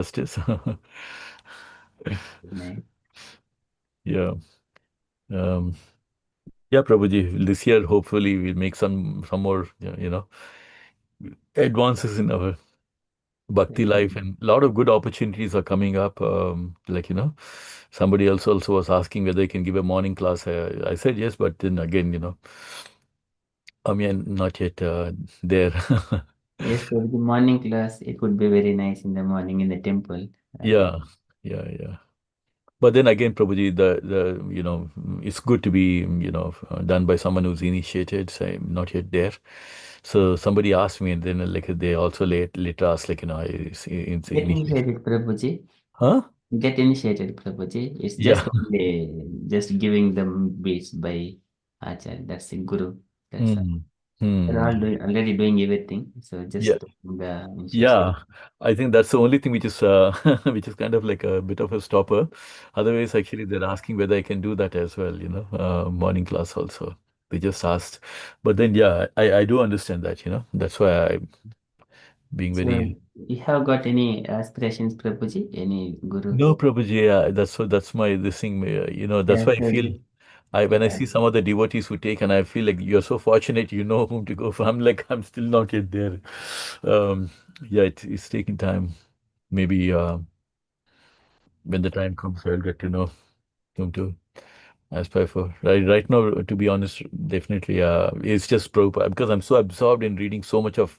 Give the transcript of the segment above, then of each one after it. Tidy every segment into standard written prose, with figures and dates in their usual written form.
justice. Nice. Yeah. Um, yeah, Prabhuji, this year hopefully we'll make some more, advances in our bhakti life, and a lot of good opportunities are coming up. Somebody else also was asking whether I can give a morning class. I said yes, but then again, I mean, not yet there. Yes, for the morning class, it would be very nice in the morning in the temple. Uh, Yeah, yeah, yeah. But then again, Prabhuji, it's good to be, done by someone who's initiated. So I'm not yet there. So somebody asked me, and then like they also later asked, like, it's get initiated. initiated, Prabhuji. Huh? Get initiated, Prabhuji. It's just Yeah. only just giving them beats by Acharya. That's the Guru. That's all. Hmm. They're Hmm. all already doing everything. So Yeah. just the initiation. Yeah. I think that's the only thing which is which is kind of like a bit of a stopper. Otherwise, actually, they're asking whether I can do that as well, morning class also. They just asked. But then, yeah, I do understand that, That's why I'm being So very. you have got any aspirations, Prabhuji? Any Guru? No, Prabhuji, yeah, that's my this thing, that's Yeah, why I so feel I when I yeah. see some of the devotees who take, and I feel like you're so fortunate, you know whom to go for. I'm like, I'm still not yet there. Um, yeah, it's taking time. Maybe when the time comes, I'll get to know whom to aspire for. Right now, to be honest, definitely, it's just Prabhupada because I'm so absorbed in reading so much of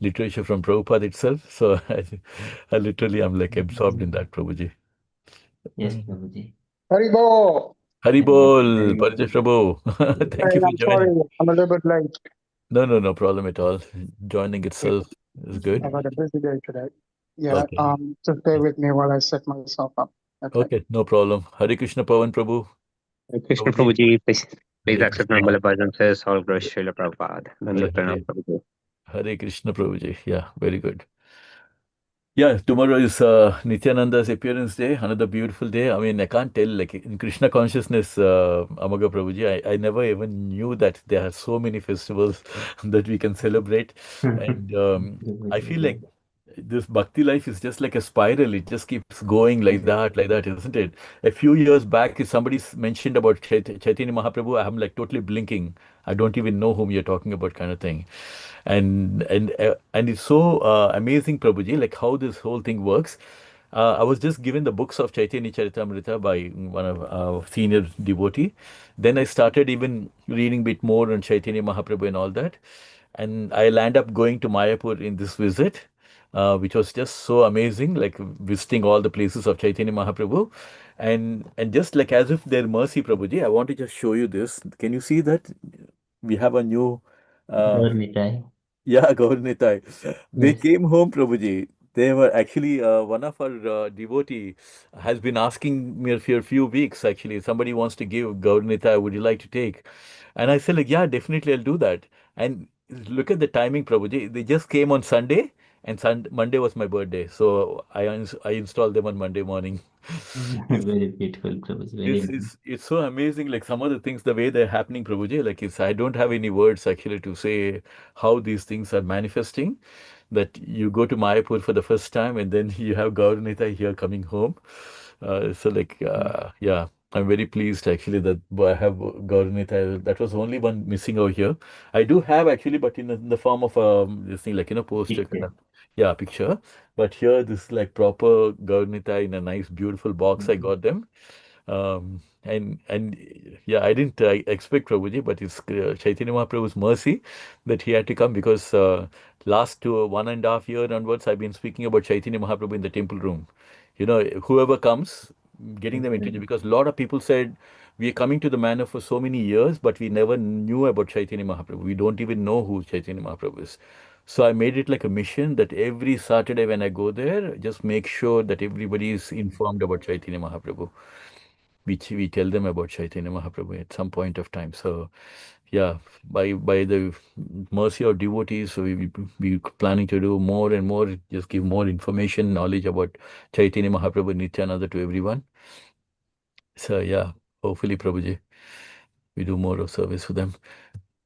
literature from Prabhupada itself. So I literally am like absorbed in that, Prabhuji. Yes, Prabhuji. Haribo. Hari bol, Very Parajat Prabhu. Thank Hey, you for I'm sorry, joining. I'm a little bit late. No, no, no problem at all. Joining itself is good. I've had a busy day today. Yeah, Okay. just bear with me while I set myself up. Okay. Okay, no problem. Hare Krishna Pavan Prabhu. Krishna Prabhuji. Prabhuji, please Hare accept my Krishna. humble obeisances. All glory Srila Prabhupada. Hare Dandavat Hare. Pranam Prabhuji. Hare Krishna Prabhuji. Yeah, very good. Yeah, tomorrow is Nityananda's appearance day, another beautiful day. I mean, I can't tell, like in Krishna consciousness, Amaga Prabhuji, I never even knew that there are so many festivals that we can celebrate. And I Prabhuji. feel like this bhakti life is just like a spiral. It just keeps going like that, isn't it? A few years back, if somebody mentioned about Chaitanya Mahaprabhu, I'm like totally blinking. I don't even know whom you're talking about, kind of thing. And it's so amazing, Prabhuji, like how this whole thing works. I was just given the books of Chaitanya Charitamrita by one of our senior devotee. Then I started even reading a bit more on Chaitanya Mahaprabhu and all that. And I'll end up going to Mayapur in this visit, which was just so amazing, like visiting all the places of Chaitanya Mahaprabhu. And just like as if they're mercy, Prabhuji, I want to just show you this. Can you see that? We have a new uh, Gaurnitai. yeah, Gaurnitai. They Yes. came home, Prabhuji. They were actually one of our devotee has been asking me for a few weeks. Actually, somebody wants to give Gaurnitai. Would you like to take? And I said, like, yeah, definitely, I'll do that. And look at the timing, Prabhuji. They just came on Sunday, and Monday was my birthday, so I installed them on Monday morning. Very beautiful, Prabhuji. Very nice. It's so amazing, like some of the things, the way they're happening, Prabhuji, like it's I don't have any words actually to say how these things are manifesting. That you go to Mayapur for the first time and then you have Gaurunita here coming home. Yeah, I'm very pleased actually that I have Gaurunita. That was the only one missing over here. I do have actually, but in the form of this thing like poster kind Picture. of, yeah, picture. But here this is like proper Gaurunita in a nice beautiful box. I got them. And yeah, I didn't expect Prabhuji, but it's Chaitanya Mahaprabhu's mercy that he had to come because last 1.5 year onwards, I've been speaking about Chaitanya Mahaprabhu in the temple room. Whoever comes, getting Yes, them into, Prabhuji. because a lot of people said we are coming to the manor for so many years, but we never knew about Chaitanya Mahaprabhu. We don't even know who Chaitanya Mahaprabhu is. So I made it like a mission that every Saturday when I go there, just make sure that everybody is informed about Chaitanya Mahaprabhu, which we tell them about Chaitanya Mahaprabhu at some point of time. So, yeah, by the mercy of devotees, so we planning to do more and more, just give more information, knowledge about Chaitanya Mahaprabhu, Nityananda to everyone. So, yeah, hopefully, Prabhuji, we do more of service for them.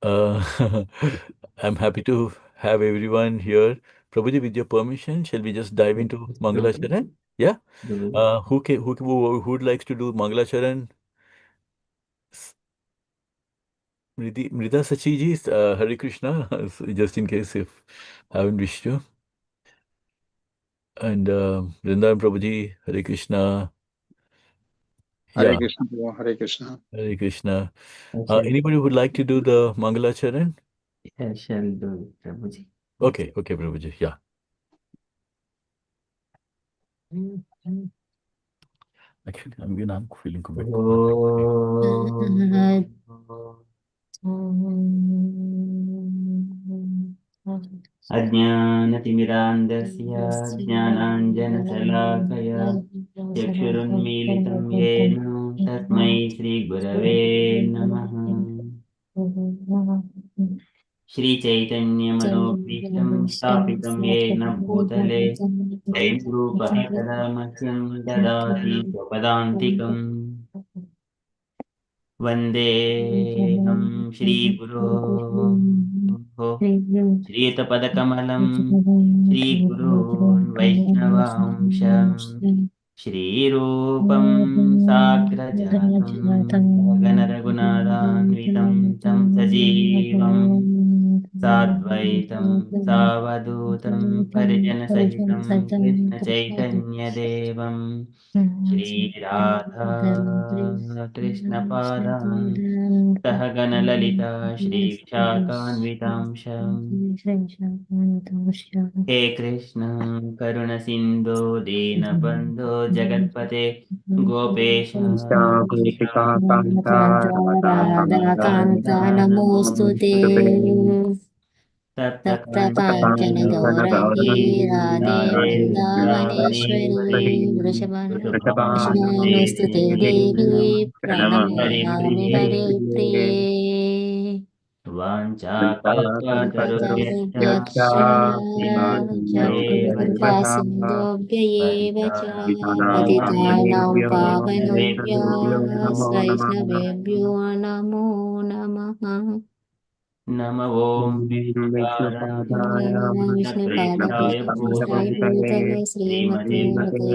Uh, I'm happy to have everyone here. Prabhuji, with your permission, shall we just dive into Mangalacharan? Yeah. Guru. Who likes to do Mangalacharan? Mrida Sachiji, Hare Krishna, just in case if I haven't wished to. And Vrindavan Prabhuji, Hare Krishna. Hare Yeah, Krishna, Prabhu, Hare Krishna. Hare Krishna. I Anybody would like to do the Mangalacharan? shall do, Prabhuji. Okay, Prabhuji, yeah. Actually, I'm feeling a bit. अज्ञानतिमिरान्धस्य ज्ञानाञ्जनशलाकया चक्षुरुन्मीलितं येन तस्मै श्रीगुरवे नमः। श्रीचैतन्यमनोभीष्टं स्थापितं येन भूतले स्वयं रूपः कदा मह्यं ददाति स्वपदान्तिकम्। वन्देऽहं श्रीगुरो श्रीयुतपदकमलं श्रीगुरून् वैष्णवांशं श्रीरूपं साग्रजातं गणरघुनाथान्वितं तं सजीवं साद्वैतं सावधूतं परिजनसहितं कृष्णचैतन्यदेवं श्रीराधा कृष्णपादान् सहगणललिता श्रीविशाखान्वितांशम्। हे कृष्ण करुणसिन्धो दीनबन्धो जगत्पते गोपेश गोपिका कान्ता राधा राधाकान्ता नमोऽस्तु ते तप्तकाञ्चन गौराङ्गी राधे वृन्दावनेश्वरी वृषभानुस्तु ते देवी प्रणमामि हरे प्रिये वाञ्छाकल्पतरुभ्यश्च कृपा सिन्धुभ्य एव च पतितानां पावनेभ्यो वैष्णवेभ्यो नमो नमः। नम ॐ विष्णुपादाय भूतले भूतले श्रीमते श्रीमते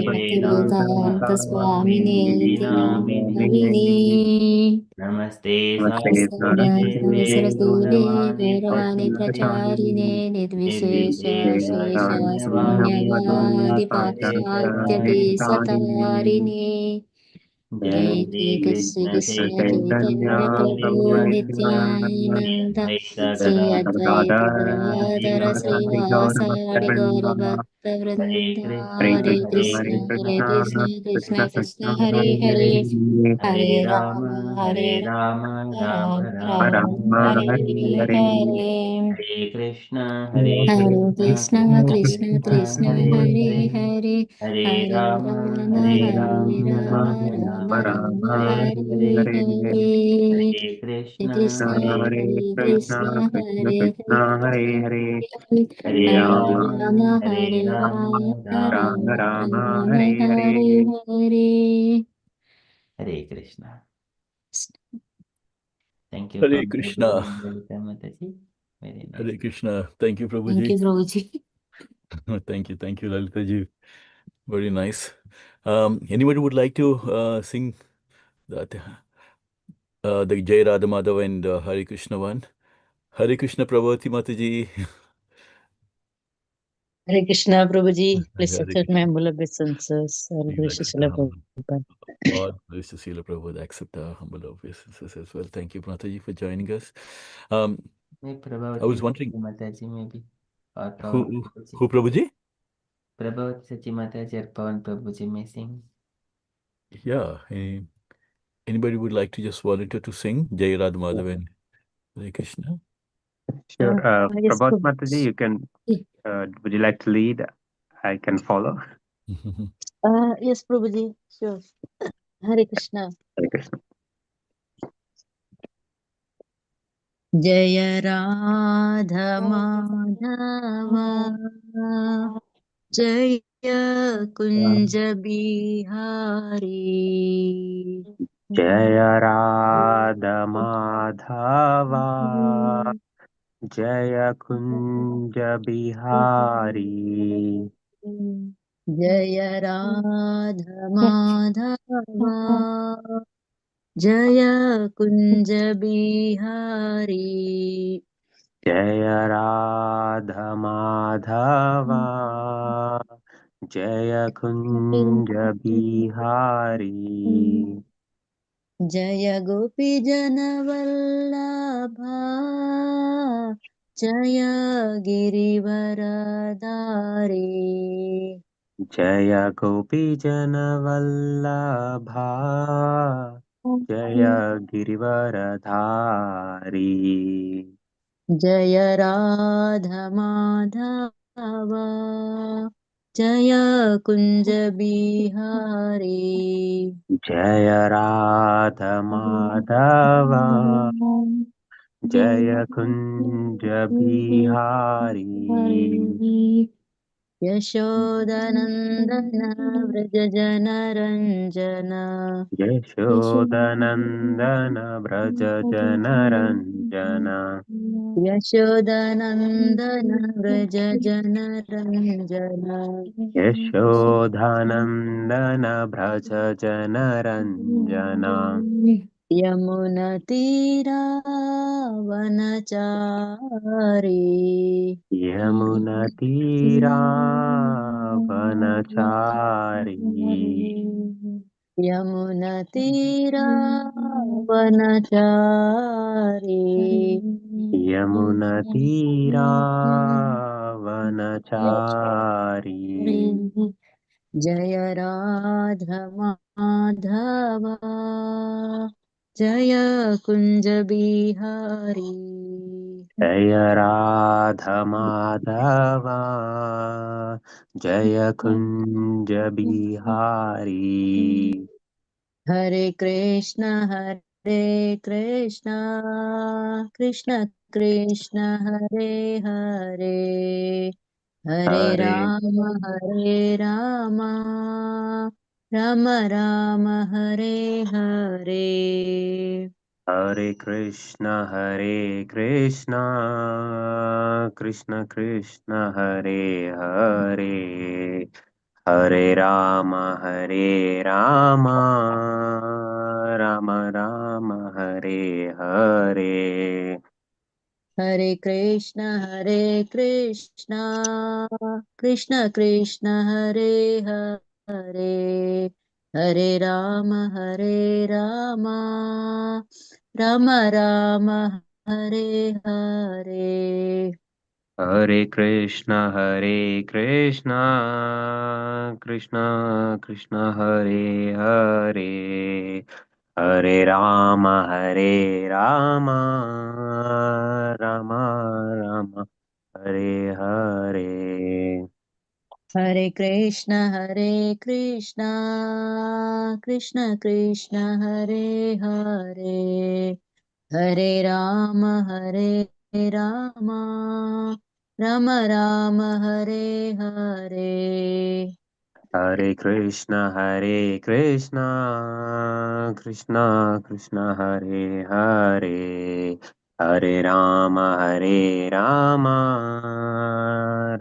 भक्तिवेदान्त स्वामिने नमिने नमस्ते सरस्वती सारस्वते गौरवाणि प्रचारिणे निर्विशेष शेष शून्यवादि पाश्चात्यदेशतारिणे जय जय कृष्ण कृष्ण चैतन्य प्रभु नित्यानंद श्री अद्वैत गदाधर श्रीवासादि गौरभक्त वृंद हरे कृष्ण कृष्ण कृष्ण हरे हरे हरे राम राम राम हरे हरे हरे कृष्ण हरे हरे कृष्ण कृष्ण कृष्ण हरे हरे हरे हरे हरे राम राम हरे हरे राम राम राम राम हरे हरे हरे कृष्ण कृष्ण हरे कृष्ण हरे Krishna Hare Hare Hare Hare Hare Ram Ram Hare Hare Ram Ram Ram Ram Ram Ram Hare Hare Hare Hare Hare Krishna. Thank you for Hare Krishna. welcome, Mataji. Very nice. Hare Krishna. Thank you, thank Prabhuji. You Prabhu ji. Thank you, Lalita ji. Very nice. Anybody would like to sing that the Jai Radha Madhav and Hare Krishna one? Hare Krishna Prabhuti Mataji. Hare Krishna, Prabhuji. Please Hare accept my humble obeisances. All Please gracious accept our humble. Prabhupada. All praise to Srila Prabhupada. Accept our humble obeisances as well. Thank you, Mataji, for joining us. Maybe I Prabhavati was wondering Mataji maybe. Or Pawan who Prabhuji. who Prabhuji? Prabhavati Sachi Mataji or Pawan Prabhuji may sing. Yeah. Anybody would like to just volunteer to sing Jai Radha Madhav and Hare Krishna? Sure. Yes, Prabhat Prabhu. Mataji, you can, would you like to lead? I can follow. Yes, Prabhuji. Sure. Hare Krishna. Hare Krishna. Jaya Radha Madhava Jaya Kunja Bihari Jaya Radha Madhava जय कुंज बिहारी जय राधा माधवा जय कुंज बिहारी जय राधा माधवा जय कुंज बिहारी जय गोपी जनवल्लभा जय गिरिवरदारी जय गोपी जनवल्लभा जय गिरिवरधारी जय राधा माधवा जय कुंज बिहारी जय राधा माधवा जय कुंज बिहारी यशोदनन्दन व्रज जनरञ्जन यशोदनन्दन व्रज जनरञ्जन यशोदनन्दन व्रज जनरञ्जन यशोधनन्दन व्रज जनरञ्जन यमुनतीरावनचारी यमुनतीरावनचारी यमुनतीरावनचारी यमुनतीरावनचारी जय राधा माधवा जय कुंज बिहारी जय राधमाधवा जय कुञ्ज बिहारी हरे कृष्ण कृष्ण कृष्ण हरे हरे हरे हरे राम राम राम हरे हरे हरे कृष्ण कृष्ण कृष्ण हरे हरे हरे राम राम राम हरे हरे हरे कृष्ण कृष्ण कृष्ण हरे हरे हरे राम राम राम हरे हरे हरे कृष्ण कृष्ण कृष्ण हरे हरे हरे राम राम राम हरे हरे हरे कृष्ण कृष्ण कृष्ण हरे हरे हरे राम राम राम हरे हरे हरे कृष्ण कृष्ण कृष्ण हरे हरे हरे राम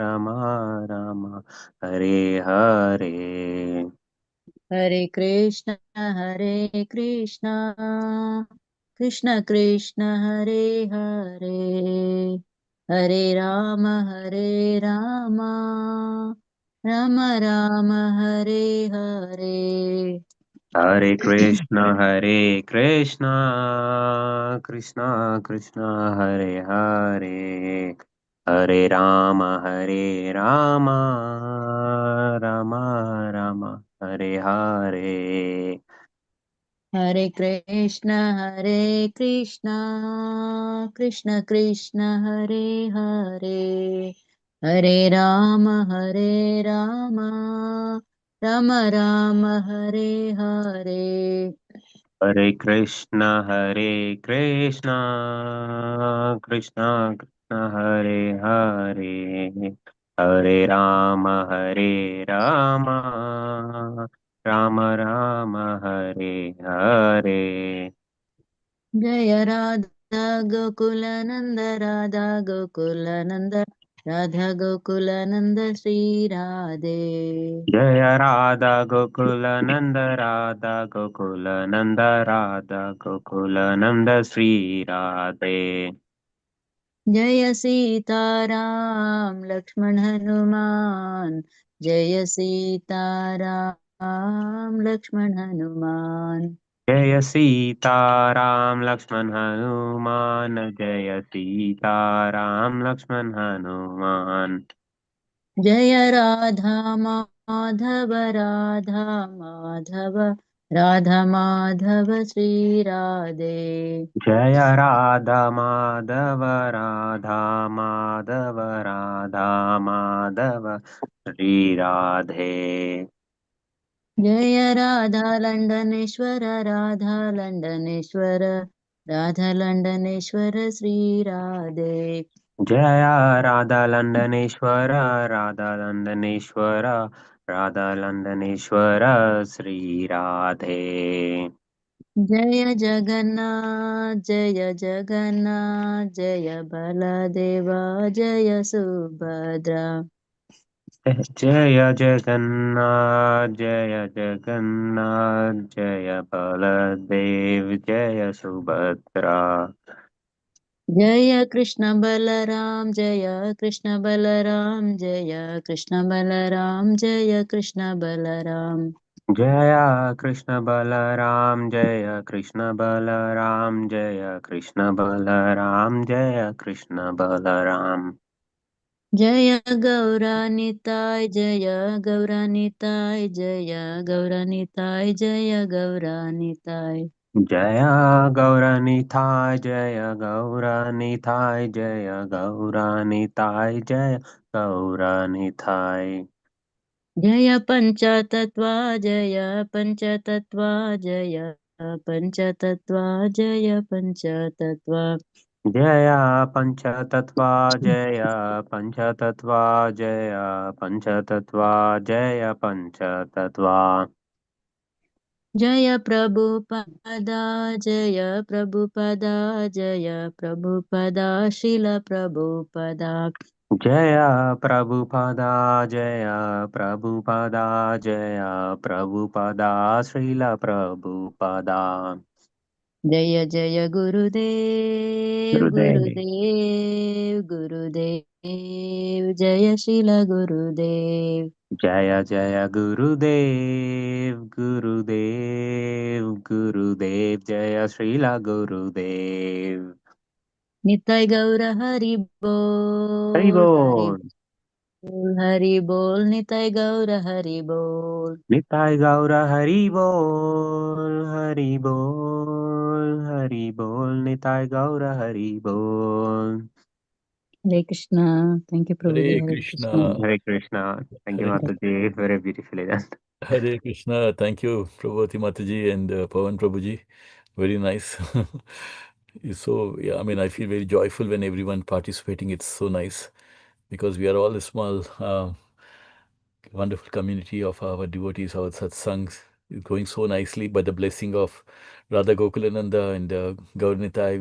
राम राम हरे हरे हरे कृष्ण कृष्ण कृष्ण हरे हरे हरे राम राम राम हरे हरे हरे कृष्ण कृष्ण कृष्ण हरे हरे हरे राम राम राम हरे हरे हरे कृष्ण कृष्ण कृष्ण हरे हरे हरे राम राम राम हरे हरे हरे कृष्ण कृष्ण कृष्ण कृष्ण हरे हरे हरे राम राम राम हरे हरे जय Radha Gokulananda Radha Gokulananda Radha Gokulananda Sri Radhe. Jaya Radha Gokula Nanda Radha Gokula Nanda Radha Gokula Nanda Sri Radhe. Jaya Sita Ram Lakshman Hanuman Jaya Sita Ram Lakshman Hanuman Jaya Sita Ram Lakshman Hanuman Jaya Sita Ram Lakshman Hanuman. Jaya Radha Madhava Radha Madhava Radha Madhava Sri Radhe. Jaya Radha Madhava Radha Madhava Radha Madhava Sri Radhe. Jaya Radha Landaneshwara Radha Landaneshwara Radha Landaneshwara Sri Radhe. Jaya Radha Landaneshwara Radha Landaneshwara Radha Landaneshwara Sri Radhe. Jaya Jagannath Jaya Jagannath Jaya Baladeva Jaya Subhadra. Jaya Jagannath Jaya Jagannath Jaya Baladev Jaya Subhadra. Jaya Krishna Balaram Jaya Krishna Balaram Jaya Krishna Balaram Jaya Krishna Balaram. Jaya Krishna Balaram Jaya Krishna Balaram Jaya Krishna Balaram Jaya Krishna Balaram. Jaya Gauranitai Jaya Gauranitai Jaya Gauranitai Jaya Gauranitai. Jaya Gauranitai Jaya Gauranitai Jaya Gauranitai Jaya Gauranitai. Jaya Panchatattva Jaya Panchatattva Jaya Panchatattva Jaya Panchatattva. Jaya Panchatattva Jaya Panchatattva Jaya Panchatattva Jaya Panchatattva. Jaya Prabhupada Jaya Prabhupada Jaya Prabhupada Srila Prabhupada. Jaya Prabhupada Jaya Prabhupada Jaya Prabhupada Srila Prabhupada. Jaya Jaya Gurudev Gurudev. Gurudev Gurudev Jaya Srila Gurudev. Jaya Jaya Gurudev Gurudev Gurudev Jaya Srila Gurudev. Nitai Gaura Hari Bol Hari Haribol. Bol Hari Bol Nitai Gaura Hari Bol. Nitai Gaura Haribol Haribol Haribol Nitai Gaura Haribol. Hare Krishna. Thank you, Prabhuji. Hare Hare Krishna. Krishna. Hare Krishna. Thank you, Hare Mataji. Very beautifully done. Hare Krishna. Thank you, Prabhuti Mataji and Pawan Prabhuji. Very nice. So, yeah, I mean, I feel very joyful when everyone participating. It's so nice because we are all a small, wonderful community of our devotees, our satsangs. It's going so nicely by the blessing of Radha Gokulananda and Gaurnitai.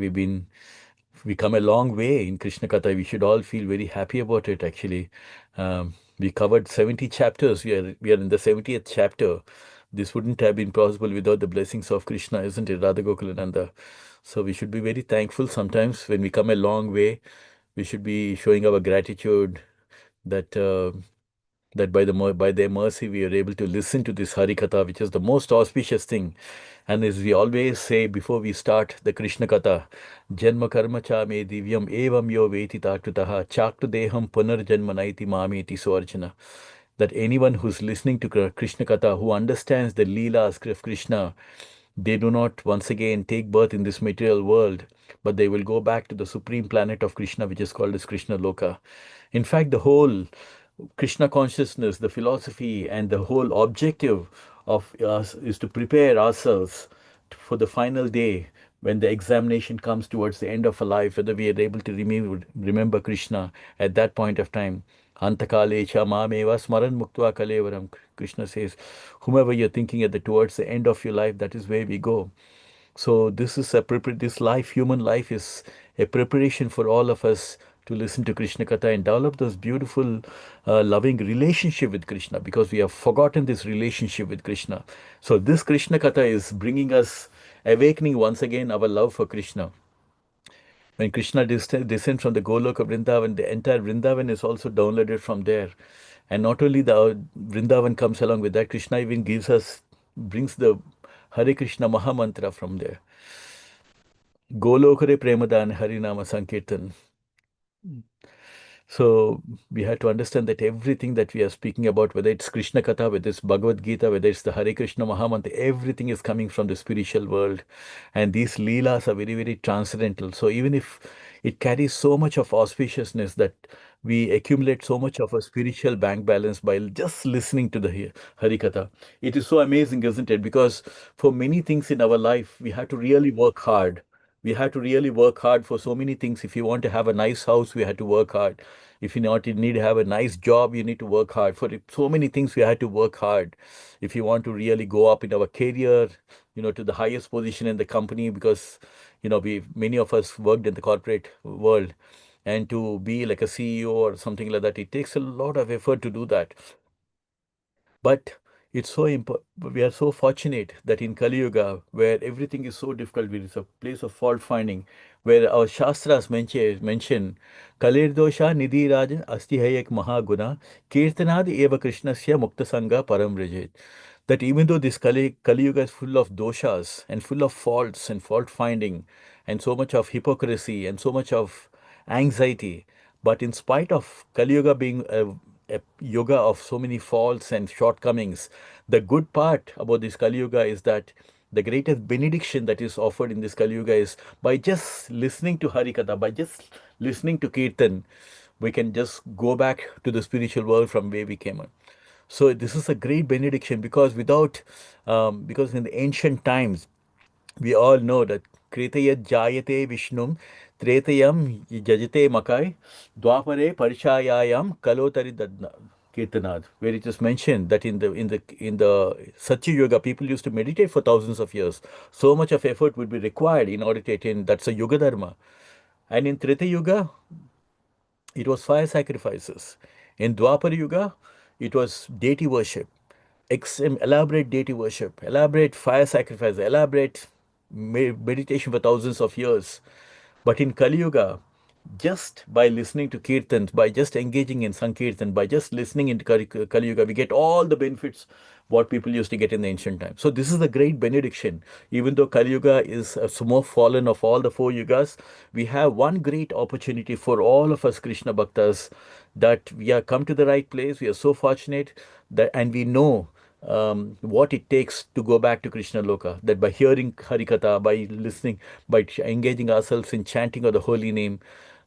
We come a long way in Krishna Katha. We should all feel very happy about it, actually. We covered 70 chapters. We are in the 70th chapter. This wouldn't have been possible without the blessings of Krishna, isn't it, Radha Gokulananda? So we should be very thankful sometimes when we come a long way. We should be showing our gratitude that that by their mercy we are able to listen to this Hari Katha, which is the most auspicious thing. And as we always say before we start the Krishna Katha, Janma Karma Cha Me Divyam Evam Yo Veti Tatutaha Chaktu Deham Punar Janma Naiti Mameti Swarjana. That anyone who's listening to Krishna Katha, who understands the Leelas of Krishna, they do not once again take birth in this material world, but they will go back to the supreme planet of Krishna, which is called as Krishna Loka. In fact, the whole Krishna consciousness, the philosophy, and the whole objective of us is to prepare ourselves for the final day when the examination comes towards the end of a life, whether we are able to remember Krishna at that point of time. Antakale cha mameva smaran muktva kalevaram. Krishna says, whomever you're thinking at the towards the end of your life, that is where we go. So this is a this life, human life, is a preparation for all of us to listen to Krishna Katha and develop this beautiful, loving relationship with Krishna, because we have forgotten this relationship with Krishna. So this Krishna Katha is bringing us, awakening once again our love for Krishna. When Krishna descends from the Goloka Vrindavan, the entire Vrindavan is also downloaded from there. And not only the Vrindavan comes along with that, Krishna even brings the Hare Krishna Mahamantra from there. Golokare Premadan Harinama Sankirtan. So we have to understand that everything that we are speaking about, whether it's Krishna Katha, whether it's Bhagavad Gita, whether it's the Hare Krishna Mahamantra, everything is coming from the spiritual world. And these leelas are very, very transcendental. So even if it carries so much of auspiciousness that we accumulate so much of a spiritual bank balance by just listening to the Hari Katha, it is so amazing, isn't it? Because for many things in our life, we have to really work hard. We have to really work hard for so many things. If you want to have a nice house, we have to work hard. If you need to have a nice job, you need to work hard. For so many things, we have to work hard. If you want to really go up in our career, to the highest position in the company, because, many of us worked in the corporate world, and to be like a CEO or something like that, it takes a lot of effort to do that. But it's so important. We are so fortunate that in Kali Yuga, where everything is so difficult, it is a place of fault finding, where our Shastras mention Kalir dosha nidhi rajan asti hai ek mahaguna kirtanad eva krishnasya mukta sangha param vrajet. That even though this Kali Yuga is full of doshas and full of faults and fault finding and so much of hypocrisy and so much of anxiety, but in spite of Kali Yuga being a yoga of so many faults and shortcomings, the good part about this Kali Yuga is that the greatest benediction that is offered in this Kali Yuga is by just listening to Harikatha, by just listening to Kirtan, we can just go back to the spiritual world from where we came on. So this is a great benediction, because because in the ancient times, we all know that Kretaya Jayate Vishnum, Tretayam Jajate Makai, Dwapare Parishayayam Kalotari Dadna. Kirtanad, where it is mentioned that in the Satya Yoga, people used to meditate for thousands of years. So much of effort would be required in order to attain. That's a Yoga Dharma. And in Treta Yuga, it was fire sacrifices. In Dwapara Yuga, it was deity worship, elaborate deity worship, elaborate fire sacrifice, elaborate meditation for thousands of years. But in Kali Yuga, just by listening to kirtans, by just engaging in Sankirtan, by just listening into Kali Yuga, we get all the benefits what people used to get in the ancient time. So this is a great benediction. Even though Kali Yuga is a more fallen of all the four yugas, we have one great opportunity for all of us Krishna Bhaktas, that we are come to the right place. We are so fortunate that, and we know what it takes to go back to Krishna Loka. That by hearing Harikatha, by listening, by engaging ourselves in chanting of the holy name,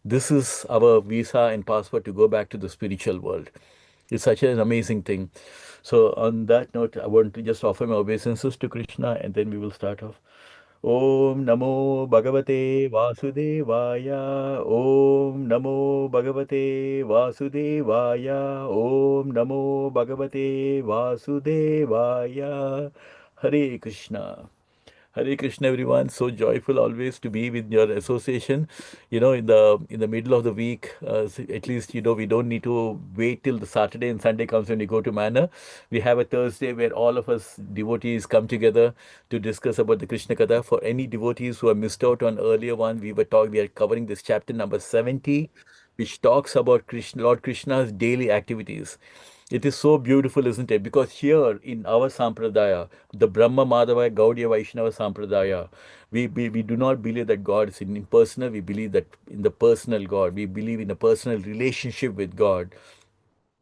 this is our visa and passport to go back to the spiritual world. It's such an amazing thing. So on that note, I want to just offer my obeisances to Krishna, and then we will start off. Om Namo Bhagavate Vasudevaya. Om Namo Bhagavate Vasudevaya. Om Namo Bhagavate Vasudevaya. Hare Krishna. Hare Krishna, everyone. So joyful always to be with your association. In the middle of the week, at least we don't need to wait till the Saturday and Sunday comes when we go to Manor. We have a Thursday where all of us devotees come together to discuss about the Krishna Katha. For any devotees who have missed out on earlier one, we are covering this chapter number 70, which talks about Lord Krishna's daily activities. It is so beautiful, isn't it? Because here in our Sampradaya, the Brahma Madhava Gaudiya Vaishnava Sampradaya, we do not believe that God is impersonal. We believe that in the personal God. We believe in a personal relationship with God,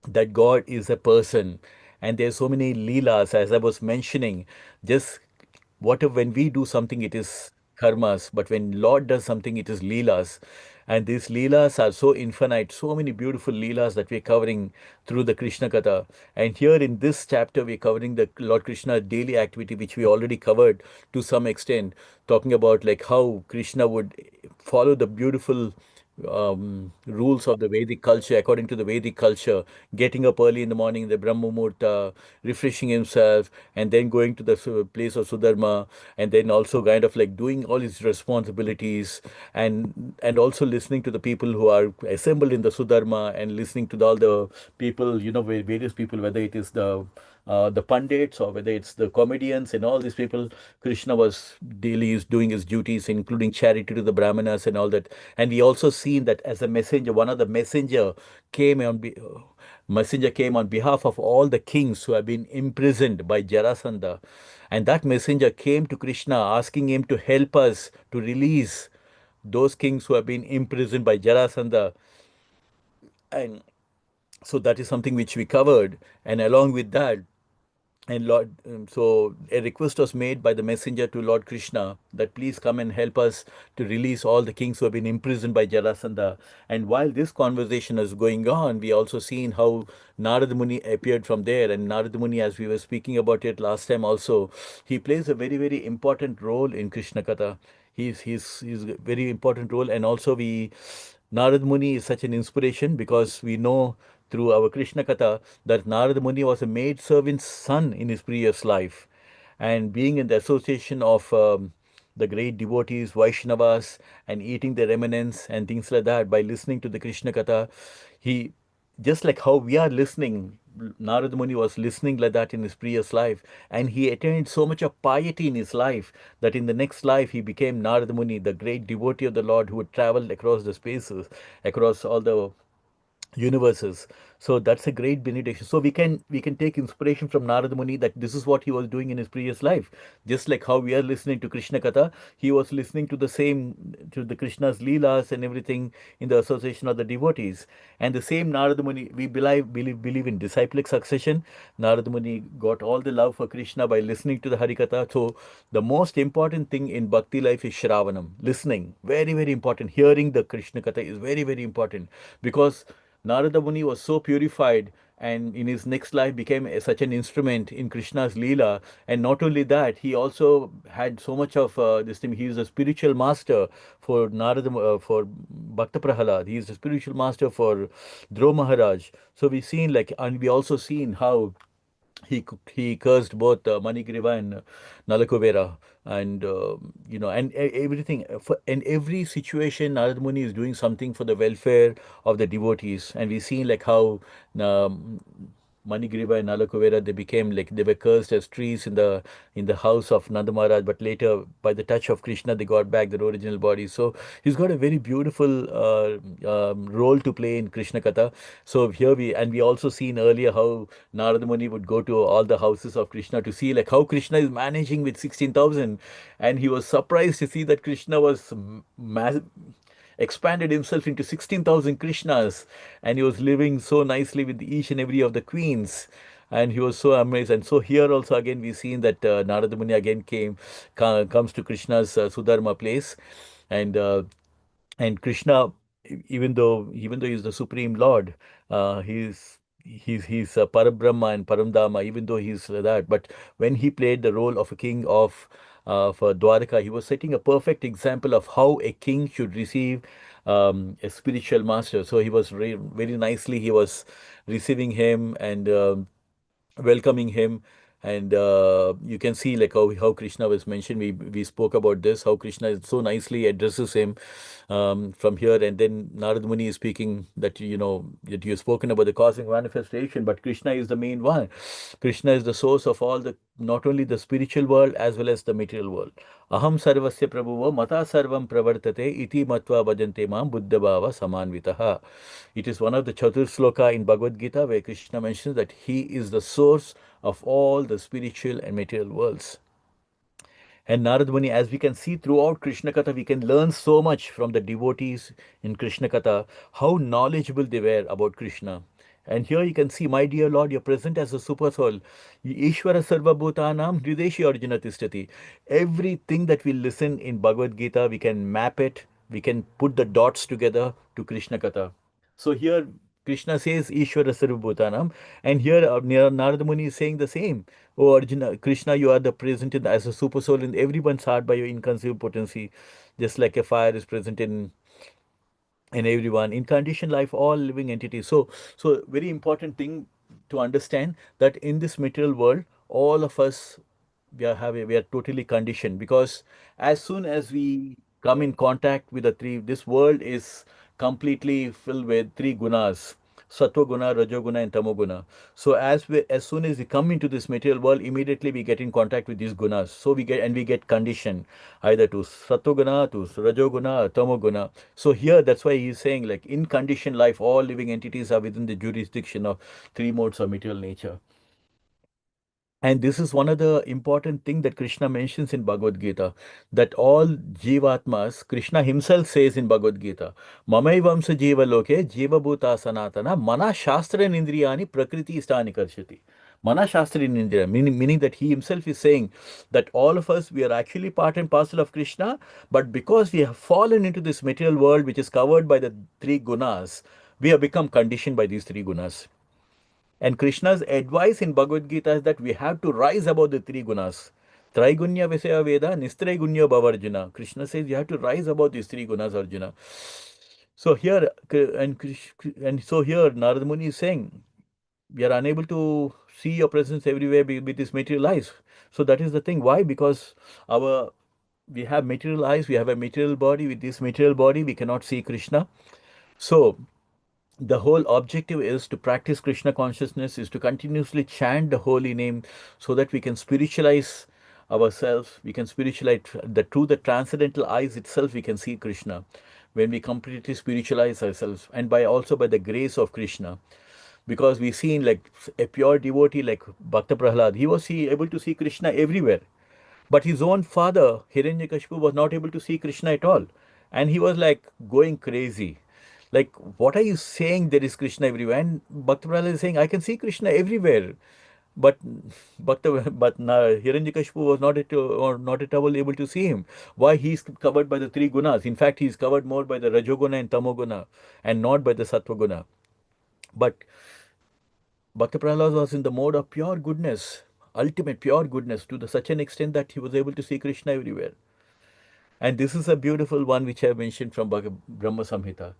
that God is a person. And there's so many leelas, as I was mentioning. Just whatever, when we do something, it is karmas, but when Lord does something, it is leelas. And these leelas are so infinite, so many beautiful leelas that we're covering through the Krishna Katha. And here in this chapter, we're covering the Lord Krishna's daily activity, which we already covered to some extent, talking about like how Krishna would follow the beautiful rules of the Vedic culture, according to the Vedic culture, getting up early in the morning, the Brahma Muhurta, refreshing himself, and then going to the place of Sudharma, and then also kind of like doing all his responsibilities, and also listening to the people who are assembled in the Sudharma, and listening to all the people, various people, whether it is the pundits or whether it's the comedians and all these people. Krishna was daily is doing his duties, including charity to the brahmanas and all that. And we also seen that as a messenger, one of the messenger came on behalf of all the kings who have been imprisoned by Jarasandha, and that messenger came to Krishna asking him to help us to release those kings who have been imprisoned by Jarasandha. And so that is something which we covered. And along with that, so a request was made by the messenger to Lord Krishna that please come and help us to release all the kings who have been imprisoned by Jarasandha. And while this conversation is going on, we also seen how Narad Muni appeared from there. And Narad Muni, as we were speaking about it last time also, he plays a very, very important role in Krishna Katha. He's a very important role. And also Narad Muni is such an inspiration because we know through our Krishna Katha that Narad Muni was a maid servant's son in his previous life. And being in the association of the great devotees, Vaishnavas, and eating the remnants and things like that, by listening to the Krishna Katha, he, just like how we are listening, Narad Muni was listening like that in his previous life, and he attained so much of piety in his life that in the next life he became Narad Muni, the great devotee of the Lord who would travel across the spaces, across all the universes. So that's a great benediction. So we can take inspiration from Narada Muni that this is what he was doing in his previous life. Just like how we are listening to Krishna Katha, he was listening to the same, to the Krishna's Leelas and everything in the association of the devotees. And the same Narada Muni, we believe in disciplic succession. Narada Muni got all the love for Krishna by listening to the Harikatha. So the most important thing in bhakti life is Shravanam, listening. Very, very important. Hearing the Krishna Katha is very, very important, because Narada Muni was so purified and in his next life became such an instrument in Krishna's Leela. And not only that, he also had so much of this thing. He is a spiritual master for for Bhakta Prahalad. He is a spiritual master for Dhruva Maharaj. So we seen like, and we also seen how he cursed both Manigriva and Nalakovera, and everything. In every situation, Narad Muni is doing something for the welfare of the devotees, and we seen like how um, Manigriva and Nalakovera, they became like they were cursed as trees in the house of Nanda Maharaj, but later by the touch of Krishna they got back their original body. So he's got a very beautiful role to play in Krishna Katha. So here we also seen earlier how Narada Muni would go to all the houses of Krishna to see like how Krishna is managing with 16,000, and he was surprised to see that Krishna was expanded himself into 16,000 Krishnas, and he was living so nicely with each and every of the queens. And he was so amazed. And so here also again we seen that Narada Muni again comes to Krishna's Sudharma place, and Krishna, even though he's the supreme Lord, he's Parabrahma and Paramdama, even though he's that. But when he played the role of a king of for Dwarka, he was setting a perfect example of how a king should receive a spiritual master. So he was very nicely he was receiving him and welcoming him. And you can see like how Krishna was mentioned. We spoke about this, how Krishna so nicely addresses him from here. And then Narad Muni is speaking that that you've spoken about the cosmic manifestation, but Krishna is the main one. Krishna is the source of all the, not only the spiritual world as well as the material world. Aham sarvasya prabhuva mata sarvam pravartate iti matva bhajante mam buddha bhava samanvitaha. It is one of the Chatur Sloka in Bhagavad Gita where Krishna mentions that he is the source of all the spiritual and material worlds. And Narad Muni, as we can see throughout Krishna Katha, we can learn so much from the devotees in Krishna Katha, how knowledgeable they were about Krishna. And here you can see, my dear Lord, you're present as a super soul. Ishvara Sarva Bhutanam Hrideshi Arjuna Tishtati. Everything that we listen in Bhagavad Gita, we can map it, we can put the dots together to Krishna Katha. So here Krishna says Ishvara Sarvabhutanam, and here Narada Muni is saying the same. Oh Arjuna, Krishna, you are the present as a super soul in everyone's heart by your inconceivable potency, just like a fire is present in and everyone in conditioned life, all living entities. So very important thing to understand that in this material world, all of us, we are totally conditioned, because as soon as we come in contact with the three, this world is completely filled with three gunas: sattva guna, rajo guna, and tamo guna. So as soon as we come into this material world, immediately we get in contact with these gunas. So we get conditioned either to sattva guna, to rajo guna, or tamo guna. So here, that's why he's saying, like, in conditioned life, all living entities are within the jurisdiction of three modes of material nature. And this is one of the important thing that Krishna mentions in Bhagavad Gita, that all jivatmas, Krishna himself says in Bhagavad Gita, Mamaivamsa jiva loke jiva bhuta sanatana mana shastra indriyani prakriti stani karshati. Mana shastra indriya, meaning that he himself is saying that all of us, we are actually part and parcel of Krishna, but because we have fallen into this material world, which is covered by the three gunas, we have become conditioned by these three gunas. And Krishna's advice in Bhagavad Gita is that we have to rise above the three gunas. Traigunya Visaya Veda, Nistraigunya Bhavarjuna. Krishna says you have to rise above these three gunas, Arjuna. So here, and so here, Narada Muni is saying, we are unable to see your presence everywhere with this material eyes. So that is the thing. Why? Because we have material eyes, we have a material body. With this material body, we cannot see Krishna. So the whole objective is to practice Krishna consciousness, is to continuously chant the holy name, so that we can spiritualize ourselves. We can spiritualize through the transcendental eyes itself, we can see Krishna when we completely spiritualize ourselves, and by the grace of Krishna. Because we see in, like, a pure devotee like Bhakta Prahlad, he was able to see Krishna everywhere. But his own father, Hiranyakashipu, was not able to see Krishna at all. And he was like going crazy. Like, what are you saying? There is Krishna everywhere. And Bhakta Prahlad is saying, I can see Krishna everywhere. But Hiranyakashipu was not at all able to see him. Why? He's covered by the three gunas. In fact, he's covered more by the Rajoguna and Tamoguna, and not by the Sattva. But Bhakta Prahlad was in the mode of pure goodness, ultimate pure goodness, to such an extent that he was able to see Krishna everywhere. And this is a beautiful one which I have mentioned from Brahma Samhita.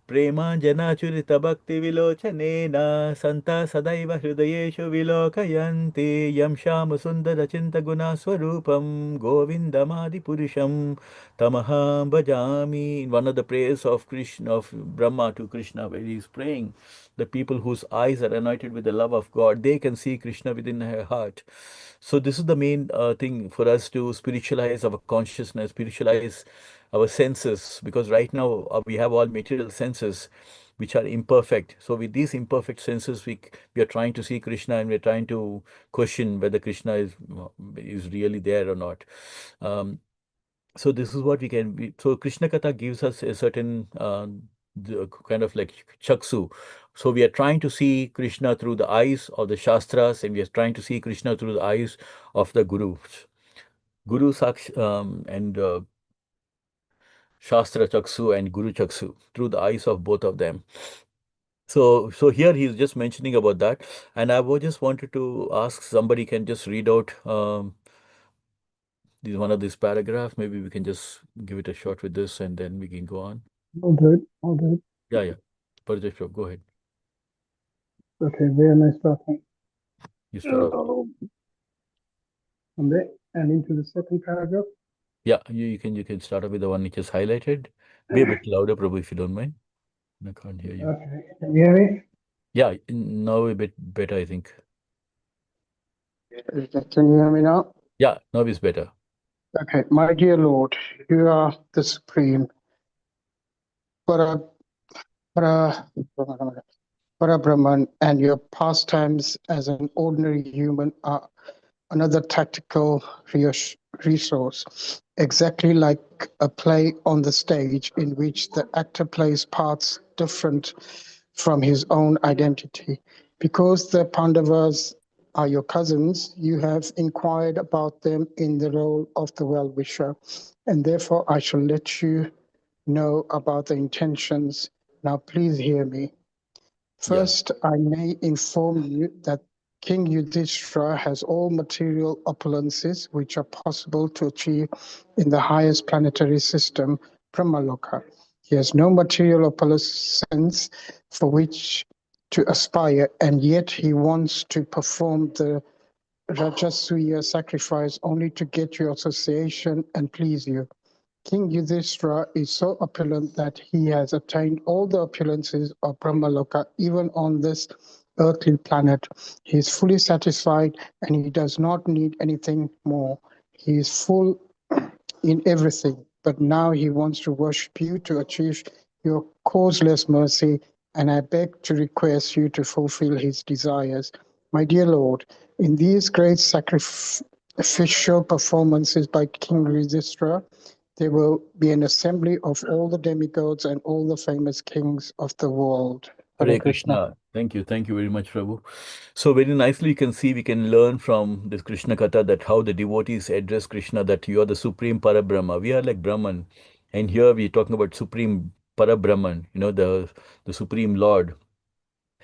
Premanjana churita bhakti vilochanena santa sadaiva hridayeshu vilokayanti yam shama sundara chinta guna swarupam govindamadi purusham tamaham bhajami. In one of the prayers of Krishna, of Brahma to Krishna, where he is praying, the people whose eyes are anointed with the love of God, they can see Krishna within their heart. So this is the main thing for us, to spiritualize our consciousness, spiritualize our senses, because right now we have all material senses which are imperfect. So with these imperfect senses, we are trying to see Krishna, and we're trying to question whether Krishna is really there or not. So this is what we can be. So Krishna Katha gives us a certain kind of like chaksu. So we are trying to see Krishna through the eyes of the Shastras, and we are trying to see Krishna through the eyes of the Gurus. Guru Saksh and Shastra Chaksu and Guru Chaksu, through the eyes of both of them. So here he's just mentioning about that, and I just wanted to ask somebody can just read out one of these paragraphs. Maybe we can just give it a shot with this, and then we can go on. I'll do it. I'll do it. Yeah. Parajeshwar, go ahead. Okay, where am I starting? You start off. From there and into the second paragraph. Yeah, you can start off with the one which is highlighted. Be a bit louder, Prabhu, if you don't mind. I can't hear you. Okay, can you hear me? Yeah, now a bit better, I think. Can you hear me now? Yeah, now it's better. Okay, my dear Lord, you are the supreme Para, Para, Brahman, and your pastimes as an ordinary human are another tactical resource, exactly like a play on the stage in which the actor plays parts different from his own identity. Because the Pandavas are your cousins, you have inquired about them in the role of the well-wisher, and therefore I shall let you know about the intentions. Now please hear me. First, I may inform you that King Yudhishthira has all material opulences which are possible to achieve in the highest planetary system, Brahmaloka. He has no material or possessions for which to aspire, and yet he wants to perform the Rajasuya sacrifice only to get your association and please you. King Yudhishthira is so opulent that he has attained all the opulences of Brahmaloka, even on this earthly planet. He is fully satisfied and he does not need anything more. He is full in everything, but now he wants to worship you to achieve your causeless mercy, and I beg to request you to fulfill his desires. My dear Lord, in these great sacrificial performances by King Yudhishthira, there will be an assembly of all the demigods and all the famous kings of the world. Hare Krishna. Thank you. Thank you very much, Prabhu. So very nicely you can see, we can learn from this Krishna Katha that how the devotees address Krishna, that you are the supreme Parabrahma. We are like Brahman. And here we're talking about supreme Parabrahman, the supreme Lord.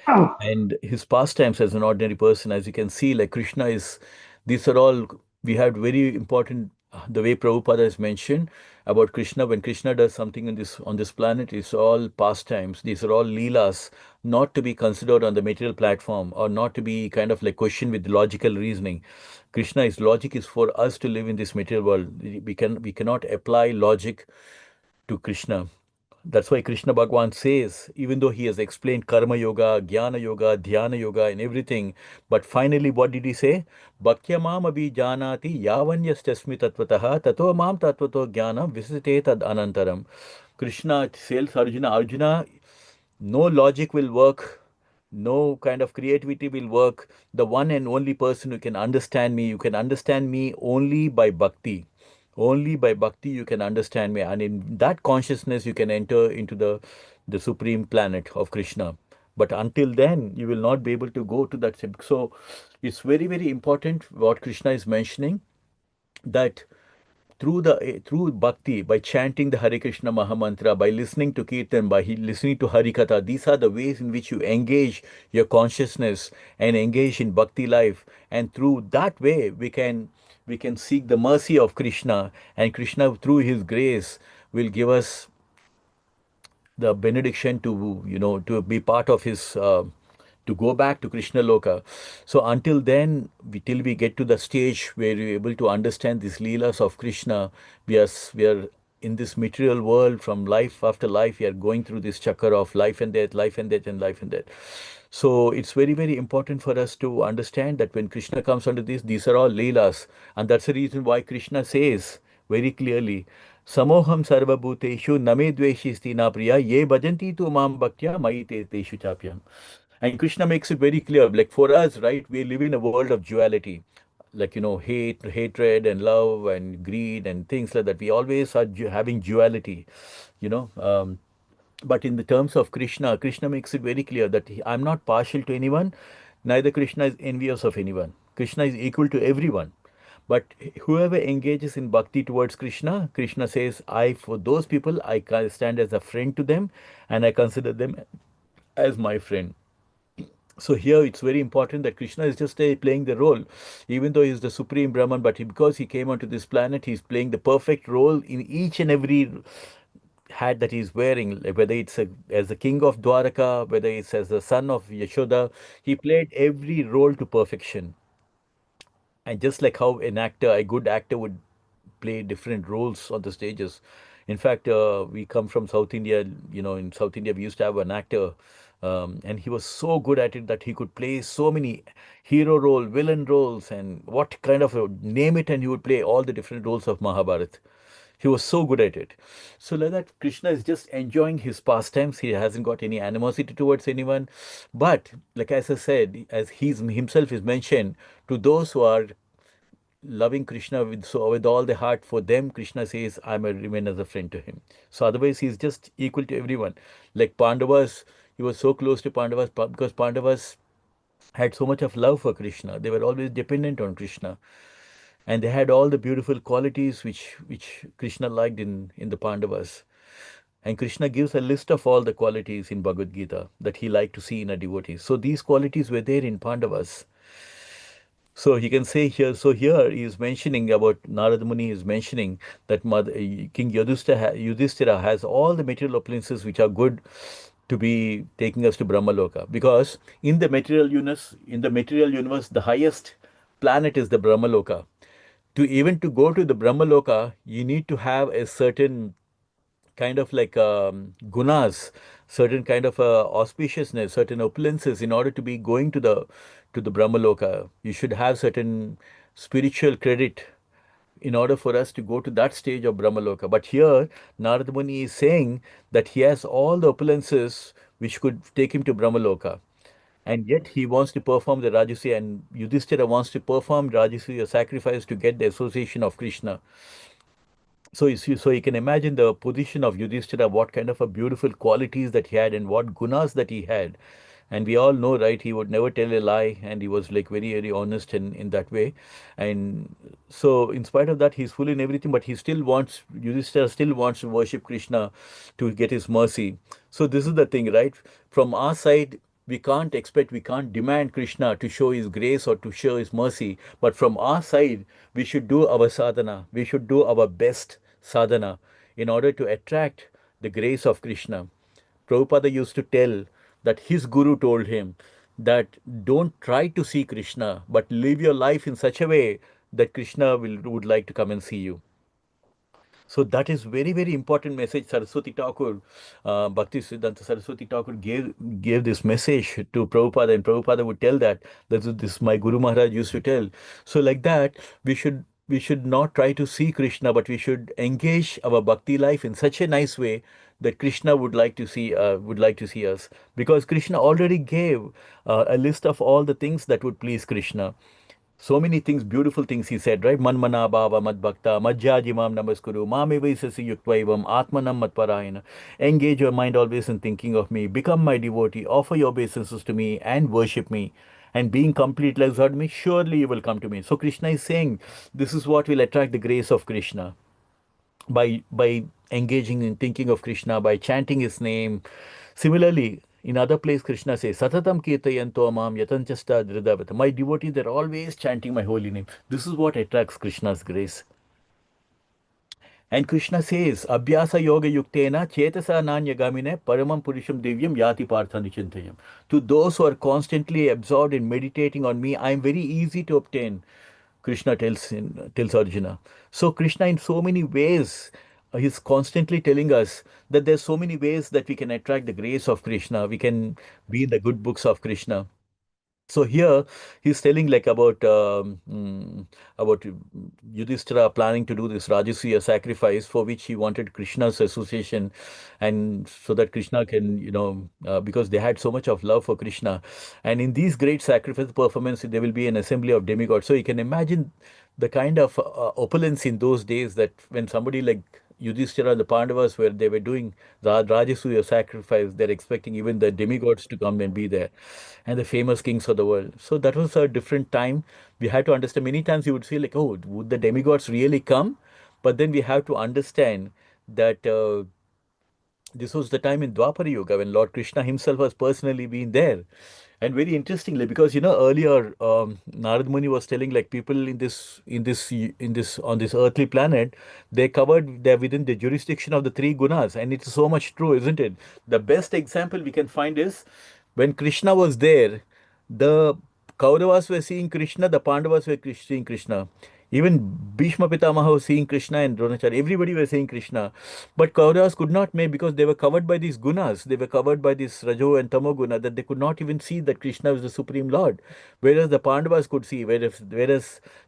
And his pastimes as an ordinary person, as you can see, like Krishna is, these are all, we had very important, the way Prabhupada has mentioned about Krishna, when Krishna does something on this planet, it's all pastimes. These are all leelas, not to be considered on the material platform, or not to be kind of like questioned with logical reasoning. Logic is for us to live in this material world. We cannot apply logic to Krishna. That's why Krishna Bhagwan says, even though he has explained Karma Yoga, Jnana Yoga, Dhyana Yoga, and everything, but finally, what did he say? Bhaktya mam abhi janati yavanyastasmi tattvataha tato mam tattvato jnana visite tad anantaram. Krishna tells Arjuna, no logic will work, no kind of creativity will work. The one and only person who can understand me, you can understand me only by bhakti. Only by bhakti you can understand me, and in that consciousness you can enter into the supreme planet of Krishna. But until then, you will not be able to go to that. So it's very, very important what Krishna is mentioning, that through bhakti, by chanting the Hare Krishna Mahamantra, by listening to Kirtan, by listening to Harikatha, these are the ways in which you engage your consciousness and engage in bhakti life. And through that way, we can seek the mercy of Krishna, and Krishna, through his grace, will give us the benediction to be part of his to go back to Krishna Loka. So until then, till we get to the stage where we're able to understand these leelas of Krishna, we are in this material world. From life after life, we are going through this chakra of life and death, life and death, and life and death. So it's very, very important for us to understand that when Krishna comes under this, these are all leelas, and that's the reason why Krishna says very clearly, Samoham sarvabhuteshu name dveshisti na priya ye bhajanti tu mam bhaktya mai te teshu chapyam. And Krishna makes it very clear, like for us, right, we live in a world of duality, like, hatred and love and greed and things like that. We always are having duality, you know. But in the terms of Krishna, Krishna makes it very clear that I'm not partial to anyone, neither Krishna is envious of anyone. Krishna is equal to everyone. But whoever engages in bhakti towards Krishna, Krishna says, for those people, I stand as a friend to them, and I consider them as my friend. So here it's very important that Krishna is just playing the role, even though he's the supreme Brahman, but because he came onto this planet, he's playing the perfect role in each and every hat that he's wearing, like whether it's as the king of Dwaraka, whether it's as the son of Yashoda, he played every role to perfection. And just like how a good actor would play different roles on the stages. In fact, we come from South India. In South India, we used to have an actor, and he was so good at it that he could play so many hero role, villain roles, and what kind of name it, and he would play all the different roles of Mahabharata. He was so good at it. So like that, Krishna is just enjoying his pastimes. He hasn't got any animosity towards anyone. But like as I said, as himself is mentioned, to those who are loving Krishna with all the heart, for them, Krishna says, I may remain as a friend to him. So otherwise, he's just equal to everyone. Like Pandavas, he was so close to Pandavas because Pandavas had so much of love for Krishna. They were always dependent on Krishna, and they had all the beautiful qualities which Krishna liked in the Pandavas. And Krishna gives a list of all the qualities in Bhagavad Gita that he liked to see in a devotee. So these qualities were there in Pandavas. So he can say here, so here he is mentioning about Narad Muni is mentioning that King Yudhishthira has all the material appliances which are good to be taking us to Brahmaloka. Because in the material universe, the highest planet is the Brahmaloka. To go to the Brahmaloka, you need to have a certain kind of like gunas, certain kind of auspiciousness, certain opulences in order to be going to the Brahmaloka. You should have certain spiritual credit in order for us to go to that stage of Brahmaloka. But here, Narada Muni is saying that he has all the opulences which could take him to Brahmaloka. And yet he wants to perform the Rajasuya, and Yudhishthira wants to perform Rajasuya sacrifice to get the association of Krishna. So you can imagine the position of Yudhishthira, what kind of a beautiful qualities that he had and what gunas that he had. And we all know, right, he would never tell a lie and he was like very, very honest in that way. And so in spite of that, he's full in everything, but Yudhishthira still wants to worship Krishna to get his mercy. So this is the thing, right? From our side, we can't demand Krishna to show his grace or to show his mercy. But from our side, we should do our sadhana. We should do our best sadhana in order to attract the grace of Krishna. Prabhupada used to tell that his guru told him that don't try to see Krishna, but live your life in such a way that Krishna would like to come and see you. So that is very, very important message. Saraswati Thakur, Bhakti Siddhanta Saraswati Thakur gave this message to Prabhupada, and Prabhupada would tell that. This my Guru Maharaj used to tell. So like that, we should not try to see Krishna, but we should engage our bhakti life in such a nice way that Krishna would like to see us, because Krishna already gave a list of all the things that would please Krishna. So many things, beautiful things he said, right? Manmana bhava mad bhakta, madhyajimam namaskuru, mame vaisasi yuktvaivam, atmanam matparayana. Engage your mind always in thinking of me, become my devotee, offer your obeisances to me, and worship me. And being completely exalted me, surely you will come to me. So Krishna is saying, this is what will attract the grace of Krishna by engaging in thinking of Krishna, by chanting his name. Similarly, in other place, Krishna says, Satatam kirtayanto amam yatanchasta dridavata. My devotees, they're always chanting my holy name. This is what attracts Krishna's grace. And Krishna says, Abhyasa yoga yuktena chetasa nanya paramam purusham divyam yati parthani chintayam. To those who are constantly absorbed in meditating on me, I am very easy to obtain. Krishna tells Arjuna. So Krishna, in so many ways, he's constantly telling us that there's so many ways that we can attract the grace of Krishna. We can be in the good books of Krishna. So here he's telling like about Yudhishthira planning to do this Rajasuya sacrifice for which he wanted Krishna's association, and so that Krishna can because they had so much of love for Krishna, and in these great sacrifice performance there will be an assembly of demigods. So you can imagine the kind of opulence in those days, that when somebody like Yudhishthira and the Pandavas, where they were doing the Rajasuya sacrifice, they're expecting even the demigods to come and be there, and the famous kings of the world. So that was a different time. We had to understand. Many times you would say like, oh, would the demigods really come? But then we have to understand that this was the time in Dwapara Yuga when Lord Krishna himself was personally been there. And very interestingly, because earlier Narad Muni was telling like people in this on this earthly planet, they're within the jurisdiction of the three gunas, and it's so much true, isn't it? The best example we can find is when Krishna was there, the Kauravas were seeing Krishna, the Pandavas were seeing Krishna. Even Bhishma Pitamaha was seeing Krishna, and Dronacharya, everybody was seeing Krishna. But Kauravas could not make, because they were covered by these gunas. They were covered by this Rajo and Tamo guna, that they could not even see that Krishna was the Supreme Lord. Whereas the Pandavas could see, whereas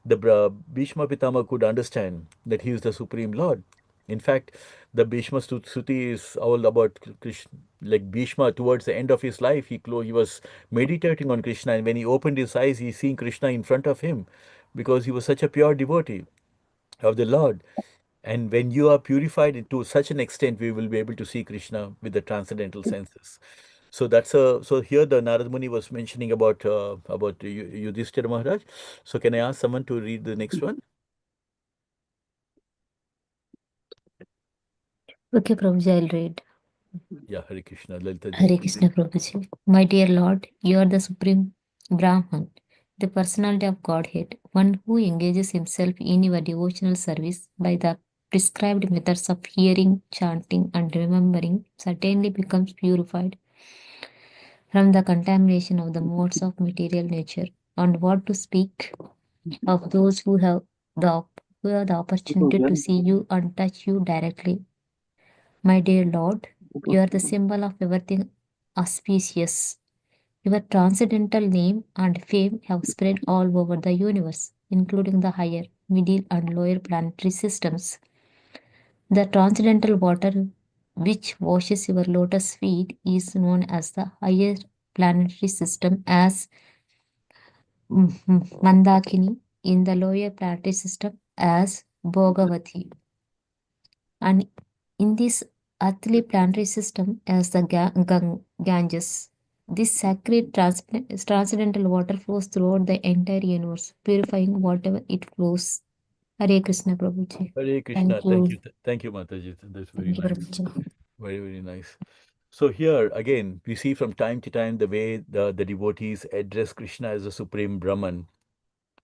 the Bhishma Pitamaha could understand that he is the Supreme Lord. In fact, the Bhishma Suti is all about Krishna. Like Bhishma, towards the end of his life, he was meditating on Krishna, and when he opened his eyes, he seeing Krishna in front of him, because he was such a pure devotee of the Lord. And when you are purified to such an extent, we will be able to see Krishna with the transcendental senses. So here the Narad Muni was mentioning about Yudhishthira Maharaj. So can I ask someone to read the next one? Okay, Prabhuji, I'll read. Yeah, Hare Krishna, Lalita ji. Hare Krishna, Prabhuji. My dear Lord, you are the Supreme Brahman. the personality of Godhead, one who engages himself in your devotional service by the prescribed methods of hearing, chanting, and remembering, certainly becomes purified from the contamination of the modes of material nature. And what to speak of those who have the opportunity to see you and touch you directly. My dear Lord, you are the symbol of everything auspicious. Your transcendental name and fame have spread all over the universe, including the higher, middle, and lower planetary systems. The transcendental water which washes your lotus feet is known as the higher planetary system as Mandakini, in the lower planetary system as Bhogavati, and in this earthly planetary system as the Ganges. This sacred transcendental water flows throughout the entire universe, purifying whatever it flows. Hare Krishna Prabhuji. Hare Krishna. Thank you. Thank you, Mataji. That's very Thank you, nice. Prabhuji. Very, very nice. So here again, we see from time to time the way the devotees address Krishna as the Supreme Brahman.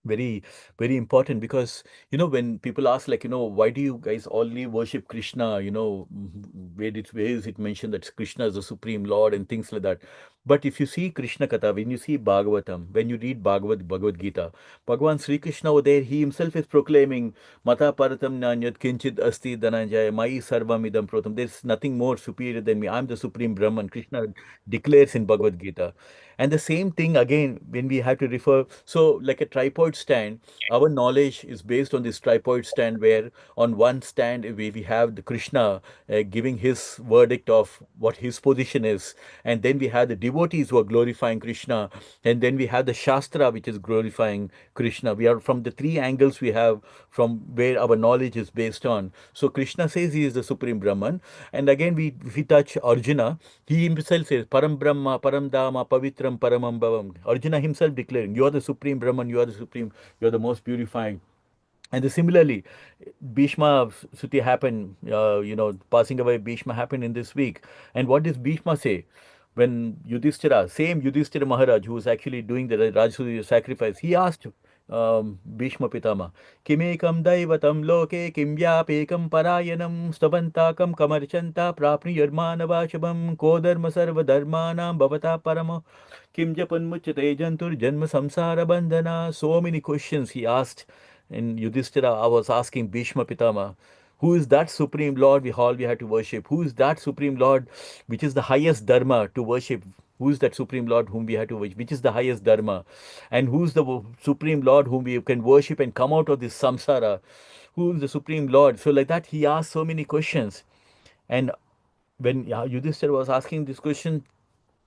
Very, very important, because when people ask, like, why do you guys only worship Krishna, where is it mentioned that Krishna is the Supreme Lord and things like that. But if you see Krishna Katha, when you see Bhagavatam, when you read Bhagavad Gita, Bhagavan Sri Krishna over there, he himself is proclaiming Mata Paratam Nanyat Kinchid Asti Dhananjaya Mai Sarvam Idam Protam. There's nothing more superior than me. I'm the Supreme Brahman. Krishna declares in Bhagavad Gita. And the same thing again when we have to refer, so like a tripod stand, our knowledge is based on this tripod stand, where on one stand we have the Krishna giving his verdict of what his position is, and then we have the devotees who are glorifying Krishna, and then we have the Shastra which is glorifying Krishna. We are from the three angles we have from where our knowledge is based on. So Krishna says he is the Supreme Brahman, and again if we touch Arjuna, he himself says Param Brahma, Param Dhamma, Pavitram, Paramam Bhavam. Arjuna himself declaring, you are the Supreme Brahman, you are the Supreme, you are the most purifying. And similarly, Bhishma Suti happened, passing away Bhishma happened in this week. And what does Bhishma say? When same Yudhishthira Maharaj, who was actually doing the Rajasuya sacrifice, he asked Bhishma Pitama, Kimekam Daivatam Loke, Kim Vyapekam Parayanam, Stavantakam Kamarchanta, Prapni Yarmanava Shabam, Kodarma Sarva Dharmanam, Bhavata Parama, Kim Japan Muchate Jantur, Janma Samsara Bandhana. So many questions he asked. In Yudhishthira, I was asking Bhishma Pitama, who is that Supreme Lord we have to worship? Who is that Supreme Lord, which is the highest Dharma to worship? Who is that Supreme Lord whom we have to worship? Which is the highest Dharma? And who is the Supreme Lord whom we can worship and come out of this samsara? Who is the Supreme Lord? So like that, he asked so many questions. And when Yudhishthira was asking this question,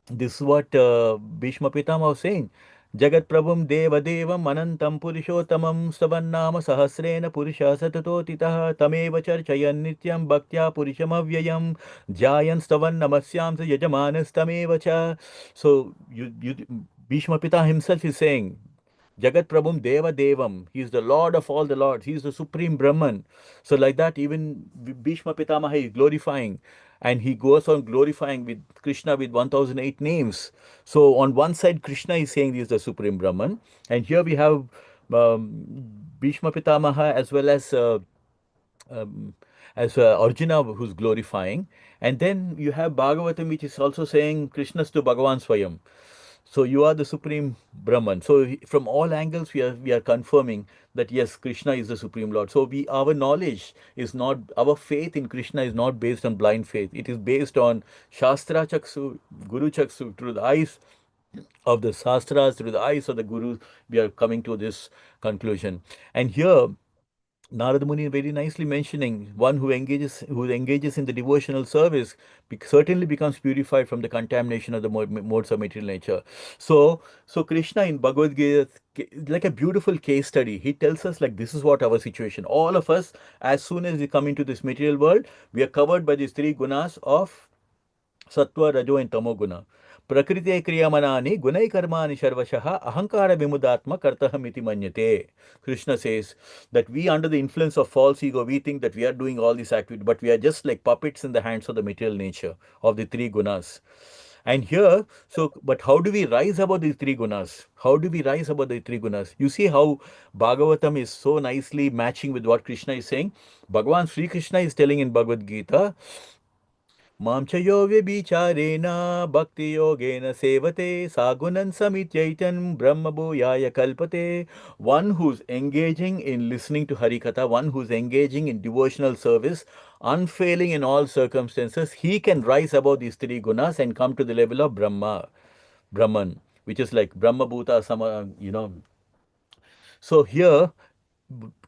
this is what Bhishma Pitama was saying. Jagat Prabhum Deva Devam Anantam Purushottamam Savannama Sahasrena Purusha Satatotitah Tameva Charchayan Nityam Bhaktya Purusham Avyayam Jayan Stavan Namasyam Yajamanas Tameva Cha. So Bhishma Pitama himself is saying, Jagat Prabhum Deva Devam. He is the Lord of all the Lords. He is the Supreme Brahman. So like that, even Bhishma Pitamaha is glorifying. And he goes on glorifying with Krishna with 1008 names. So on one side, Krishna is saying he is the Supreme Brahman. And here we have Bhishma Pitamaha um, as Arjuna who's glorifying. And then you have Bhagavatam, which is also saying Krishnastu Bhagavan Swayam. So you are the Supreme Brahman. So from all angles, we are confirming that yes, Krishna is the Supreme Lord. So our knowledge is not, our faith in Krishna is not based on blind faith. It is based on Shastra Chaksu, Guru Chaksu, through the eyes of the Shastras, through the eyes of the Guru. We are coming to this conclusion. And here Narada Muni very nicely mentioning one who engages in the devotional service certainly becomes purified from the contamination of the modes of material nature. So Krishna in Bhagavad Gita, like a beautiful case study, he tells us like this is what our situation. All of us, as soon as we come into this material world, we are covered by these three gunas of Sattva, Rajo, and Tamo Guna. Prakriti Kriyamanani Gunai Karmani Sharvashaha Ahankara Vimudatma Kartahamiti Manyate. Krishna says that we, under the influence of false ego, we think that we are doing all these activities, but we are just like puppets in the hands of the material nature of the three gunas. And here, so, but how do we rise above these three gunas? How do we rise above the three gunas? You see how Bhagavatam is so nicely matching with what Krishna is saying. Bhagavan Sri Krishna is telling in Bhagavad Gita, Mam cha yo vyabhicharena bhakti yogena sevate sagunan samityaitan brahma bhuyaya kalpate. One who's engaging in listening to Harikatha, one who's engaging in devotional service, unfailing in all circumstances, he can rise above these three gunas and come to the level of Brahman, which is like Brahma Bhuta Sama. So here,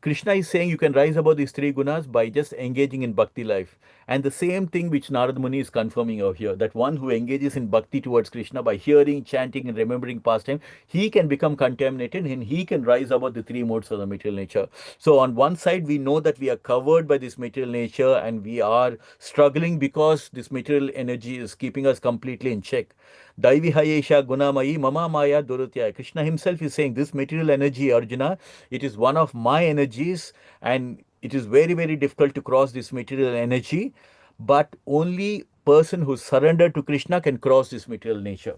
Krishna is saying you can rise above these three gunas by just engaging in bhakti life. And the same thing which Narad Muni is confirming over here, that one who engages in bhakti towards Krishna by hearing, chanting, and remembering pastime, he can become contaminated and he can rise above the three modes of the material nature. So on one side, we know that we are covered by this material nature and we are struggling because this material energy is keeping us completely in check. Daivi Hayesha Gunamayi Mama Maya Durutya. Krishna himself is saying this material energy, Arjuna, it is one of my energies and it is very, very difficult to cross this material energy. But only person who surrendered to Krishna can cross this material nature.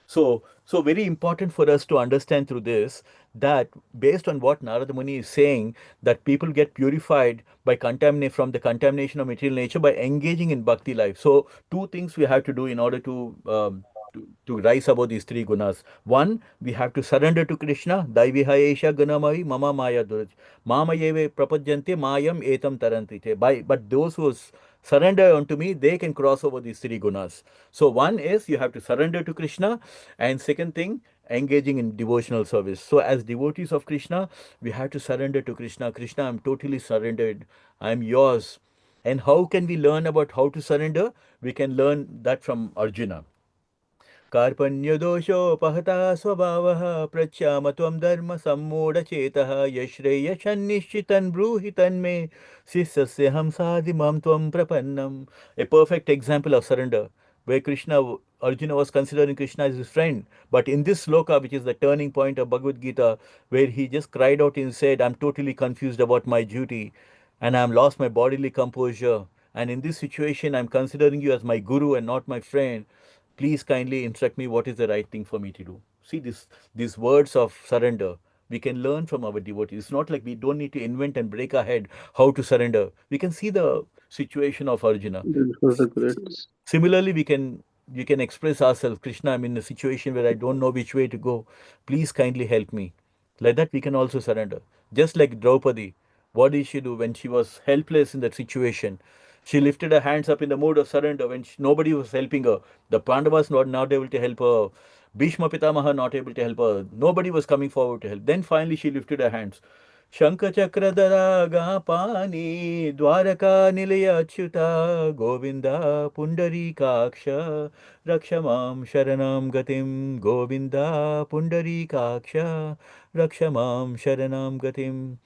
So very important for us to understand through this that based on what Narada Muni is saying, that people get purified by contaminate from the contamination of material nature by engaging in bhakti life. So two things we have to do in order to rise above these three gunas. One, we have to surrender to Krishna. Daiviha Ganamavi Mama Maya Duraj. Mama Yeve Prapajante Mayam Etam Tarantite. But those who surrender unto me, they can cross over these three gunas. So one is you have to surrender to Krishna, and second thing, engaging in devotional service. So as devotees of Krishna, we have to surrender to Krishna. Krishna, I'm totally surrendered. I'm yours. And how can we learn about how to surrender? We can learn that from Arjuna. कार्पण्यदोषोपहता स्वभावः प्रच्छाम त्वं धर्म सम्मूढचेतः यश्रेयशन्निश्चितं ब्रूहि तन्मे शिष्यस्यहं साधिमां त्वं प्रपन्नम्. A perfect example of surrender, where Arjuna was considering Krishna as his friend. But in this sloka, which is the turning point of Bhagavad Gita, where he just cried out and said, I'm totally confused about my duty and I'm lost my bodily composure. And in this situation, I'm considering you as my guru and not my friend. Please kindly instruct me what is the right thing for me to do. See these words of surrender. We can learn from our devotees. It's not like we don't need to invent and break our head how to surrender. We can see the situation of Arjuna. This was a great. Similarly, we can express ourselves. Krishna, I'm in a situation where I don't know which way to go. Please kindly help me. Like that, we can also surrender. Just like Draupadi, what did she do when she was helpless in that situation? She lifted her hands up in the mood of surrender when nobody was helping her. The Pandavas not able to help her. Bhishma Pitamaha not able to help her. Nobody was coming forward to help. Then finally she lifted her hands. शङ्खचक्रधरा पानी द्वारका निलय अच्युत गोविन्द पुण्डरीकाक्ष रक्ष मां शरणं गतिं गोविन्द पुण्डरीकाक्ष रक्ष मां शरणं गतिं.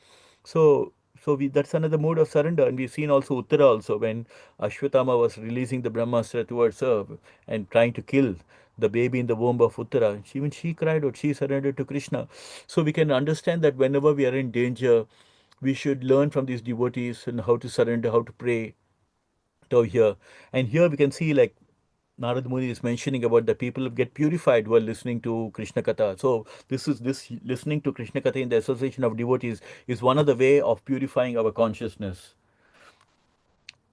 That's another mode of surrender, and we've seen also Uttara also when Ashwatthama was releasing the Brahmastra towards her and trying to kill the baby in the womb of Uttara. Even she cried out, she surrendered to Krishna. So we can understand that whenever we are in danger, we should learn from these devotees and how to surrender, how to pray to here. And here we can see like Narad Muni is mentioning about the people who get purified while listening to Krishna Katha. So this listening to Krishna Katha in the association of devotees is one of the way of purifying our consciousness.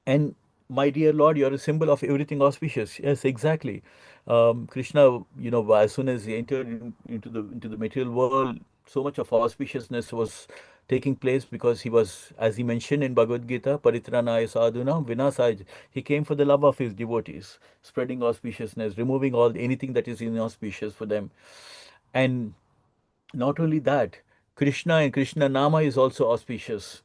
And my dear Lord, you're a symbol of everything auspicious. Yes, exactly. Krishna, as soon as he entered into the material world, so much of auspiciousness was taking place because he was, as he mentioned in Bhagavad Gita, Paritranaya Sadhuna Vinasaj. He came for the love of his devotees, spreading auspiciousness, removing anything that is inauspicious for them. And not only that, Krishna and Krishna Nama is also auspicious.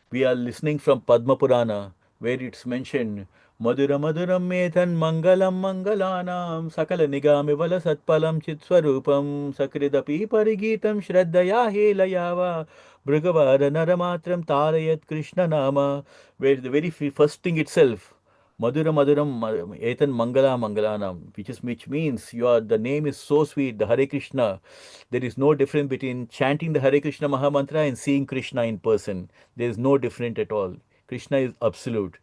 We are listening from Padma Purana, where it's mentioned, Madhura Madhuram Metan Mangalam Mangalanam Sakala Nigami Vala Satpalam Chitswarupam Sakridapi Parigitam Shraddaya Helayava Brigavada Naramatram Tarayat Krishna Nama, where the very first thing itself, Madhura Madhuram Etan Mangala Mangalanam, which means the name is so sweet, the Hare Krishna. There is no difference between chanting the Hare Krishna Mahamantra and seeing Krishna in person. There is no difference at all. Krishna is absolute.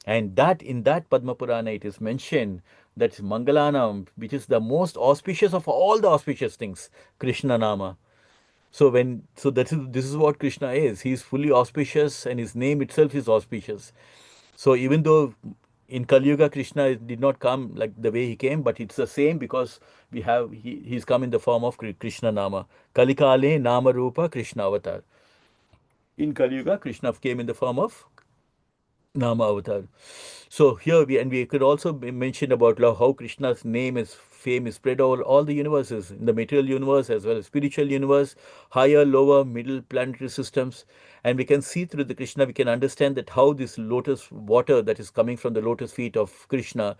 And that in that Padma Purana it is mentioned That's Mangalanam, which is the most auspicious of all the auspicious things, Krishna Nama. So that is this is what Krishna is. He is fully auspicious, and his name itself is auspicious. So even though in Kali Yuga Krishna did not come like the way he came, but it's the same because he's come in the form of Krishna Nama. Kalikale Nama Rupa Krishna Avatar. In Kali Yuga, Krishna came in the form of Nama Avatar. So here we could also mention about how Krishna's name is fame is spread over all the universes, in the material universe as well as spiritual universe, higher, lower, middle planetary systems. And we can see through the Krishna, we can understand that how this lotus water that is coming from the lotus feet of Krishna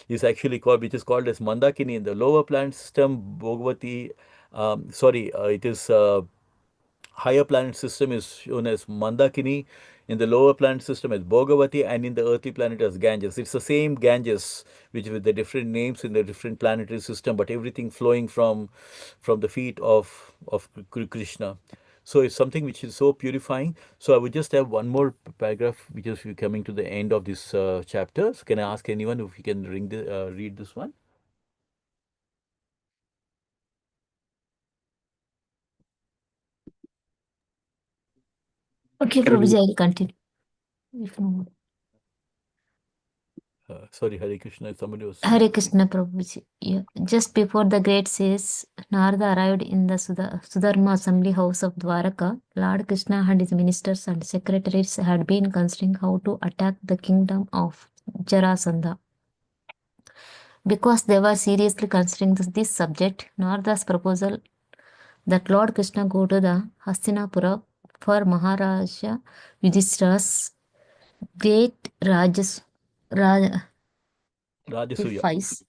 is actually called, which is called as Mandakini in the lower planet system, Bhagavati. It is higher planet system is shown as Mandakini, in the lower planet system as Bhogavati, and in the earthly planet as Ganges. It's the same Ganges, which with the different names in the different planetary system, but everything flowing from the feet of Krishna. So it's something which is so purifying. So I would just have one more paragraph, which is coming to the end of this chapter. So can I ask anyone if you can read this one? Okay, Prabhuji, I'll continue. If no. Sorry, Hare Krishna, somebody was. Hare Krishna Prabhuji. Yeah. Just before the great says, Narada arrived in the Sudharma assembly house of Dwaraka. Lord Krishna and his ministers and secretaries had been considering how to attack the kingdom of Jarasandha. Because they were seriously considering this subject, Narada's proposal that Lord Krishna go to the Hastinapura for Maharaja Yudhishthira's great Rajasuya. sacrifice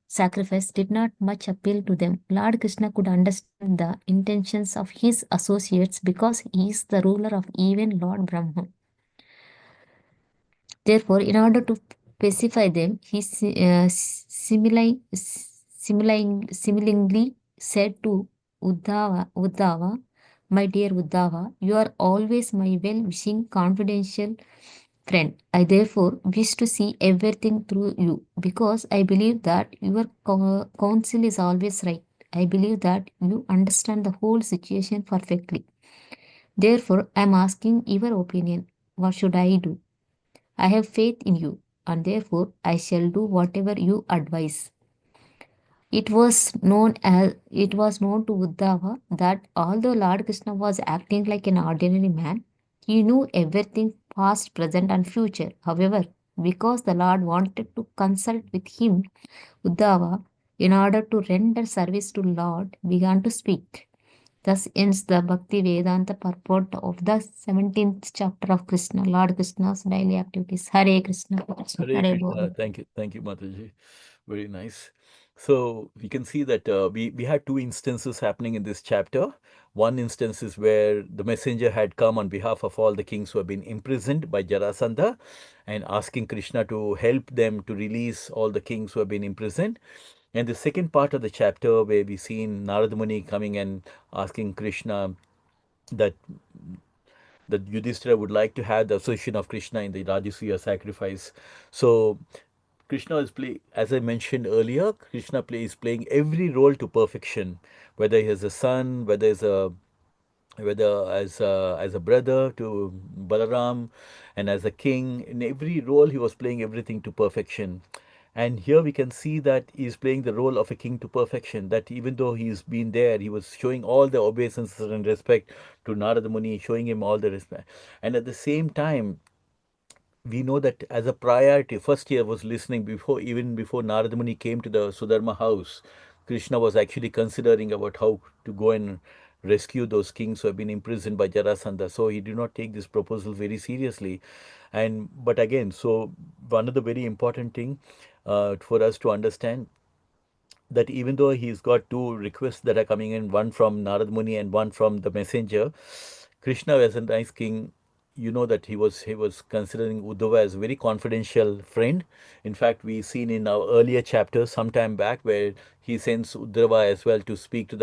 sacrifice did not much appeal to them. Lord Krishna could understand the intentions of his associates because he is the ruler of even Lord Brahma. Therefore, in order to pacify them, he similarly said to Uddhava, my dear Uddhava, you are always my well-wishing, confidential friend. I therefore wish to see everything through you because I believe that your counsel is always right. I believe that you understand the whole situation perfectly. Therefore, I am asking your opinion. What should I do? I have faith in you, and therefore I shall do whatever you advise. It was known to Uddhava that although Lord Krishna was acting like an ordinary man, he knew everything past, present, and future. However, because the Lord wanted to consult with him, Uddhava, in order to render service to Lord, began to speak. Thus ends the Bhakti Vedanta purport of the 17th chapter of Krishna, Lord Krishna's daily activities. Hare Krishna. Hare Krishna. Thank you, Mataji. Very nice. So we can see that we had two instances happening in this chapter. One instance is where the messenger had come on behalf of all the kings who have been imprisoned by Jarasandha and asking Krishna to help them to release all the kings who have been imprisoned. And the second part of the chapter where we seen Narada Muni coming and asking Krishna that Yudhishthira would like to have the association of Krishna in the Rajasuya sacrifice. So Krishna is as I mentioned earlier, is playing every role to perfection, whether he is a son, whether as a brother to Balaram, and as a king. In every role, he was playing everything to perfection. And here we can see that he is playing the role of a king to perfection. That even though he's been there, he was showing all the obeisances and respect to Narada Muni, showing him all the respect. And at the same time, we know that as a priority, first year was listening even before Narada Muni came to the Sudharma house. Krishna was actually considering about how to go and rescue those kings who have been imprisoned by Jarasandha. So he did not take this proposal very seriously. But again, so one of the very important thing for us to understand that even though he's got two requests that are coming in, one from Narad Muni and one from the messenger, Krishna as a nice king, you know that he was considering Uddhava as a very confidential friend. In fact, we seen in our earlier chapters some time back where he sends Uddhava as well to speak to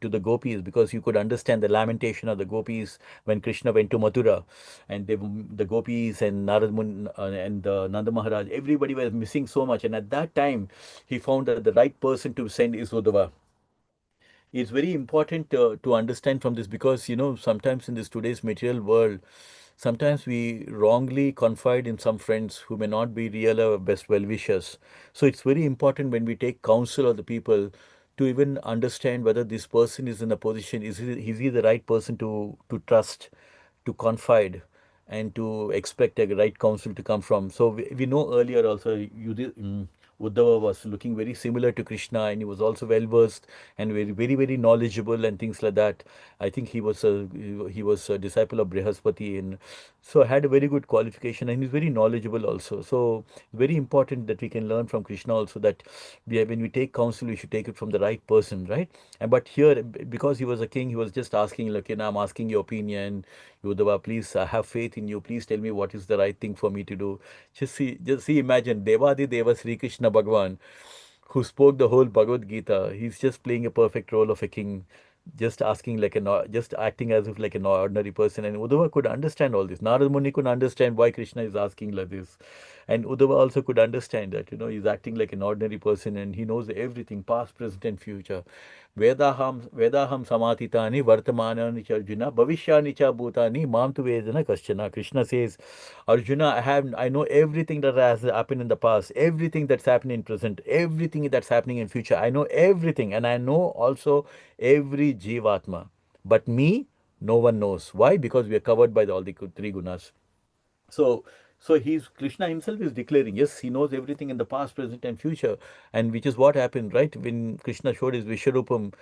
to the gopis, because you could understand the lamentation of the gopis when Krishna went to Mathura, and the gopis and Narad Mun and Nanda Maharaj, everybody was missing so much. And at that time, he found that the right person to send is Uddhava. It's very important to understand from this, because sometimes in this today's material world, sometimes we wrongly confide in some friends who may not be real our best well-wishers. So it's very important when we take counsel of the people to even understand whether this person is in a position, is he the right person to trust, to confide, and to expect a right counsel to come from. So we know earlier also, Uddhava was looking very similar to Krishna, and he was also well versed and very, very, very knowledgeable and things like that. I think he was a disciple of Brihaspati, and so had a very good qualification, and he's very knowledgeable also. So very important that we can learn from Krishna also, that when we take counsel, we should take it from the right person, right? And but here, because he was a king, he was just asking, like, I'm asking your opinion, Uddhava, please, I have faith in you. Please tell me what is the right thing for me to do. Just see, imagine Devadi Deva Sri Krishna Bhagwan, who spoke the whole Bhagavad Gita. He's just playing a perfect role of a king, just asking like just acting as if like an ordinary person. And Uddhava could understand all this. Narad Muni could understand why Krishna is asking like this. And Uddhava also could understand that, he's acting like an ordinary person, and he knows everything, past, present, and future. Vedaham samatitani vartamanani cha Arjuna bhavishyani cha bhutani mam tu vedana kaschana. Krishna says, Arjuna, I know everything that has happened in the past, everything that's happening in present, everything that's happening in future. I know everything, and I know also every jivatma. But me, no one knows. Why? Because we are covered by all the three gunas. So, he's Krishna himself is declaring, yes, he knows everything in the past, present, and future, and which is what happened, right? When Krishna showed his Vishwarupam,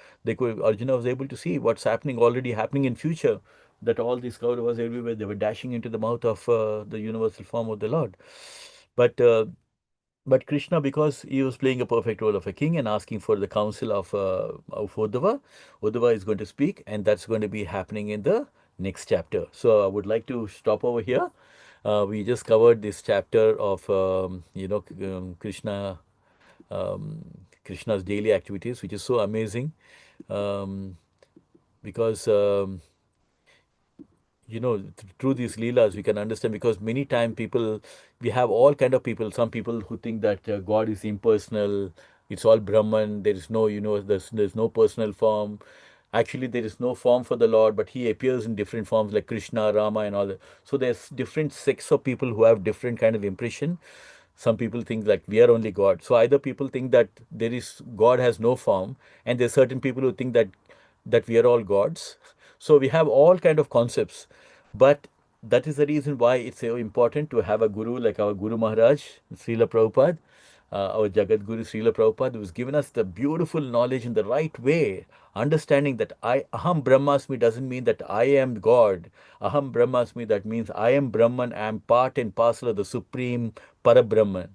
Arjuna was able to see what's already happening in future. That all these Kauravas everywhere, they were dashing into the mouth of the universal form of the Lord. But Krishna, because he was playing a perfect role of a king and asking for the counsel of Uddhava, Uddhava is going to speak, and that's going to be happening in the next chapter. So I would like to stop over here. We just covered this chapter of Krishna, Krishna's daily activities, which is so amazing, um, because through these leelas we can understand, because many time we have all kind of people, some people who think that God is impersonal, it's all Brahman, there is no, there's no personal form. Actually, there is no form for the Lord, but he appears in different forms like Krishna, Rama, and all that. So there's different sects of people who have different kind of impression. Some people think like we are only God. So either people think that God has no form, and there's certain people who think that we are all gods. So we have all kind of concepts, but that is the reason why it's so important to have a guru like our Guru Maharaj, Srila Prabhupada, our Jagat Guru Srila Prabhupada, who's given us the beautiful knowledge in the right way, understanding that Aham Brahmasmi doesn't mean that I am God. Aham Brahmasmi, that means I am Brahman, I am part and parcel of the Supreme Parabrahman.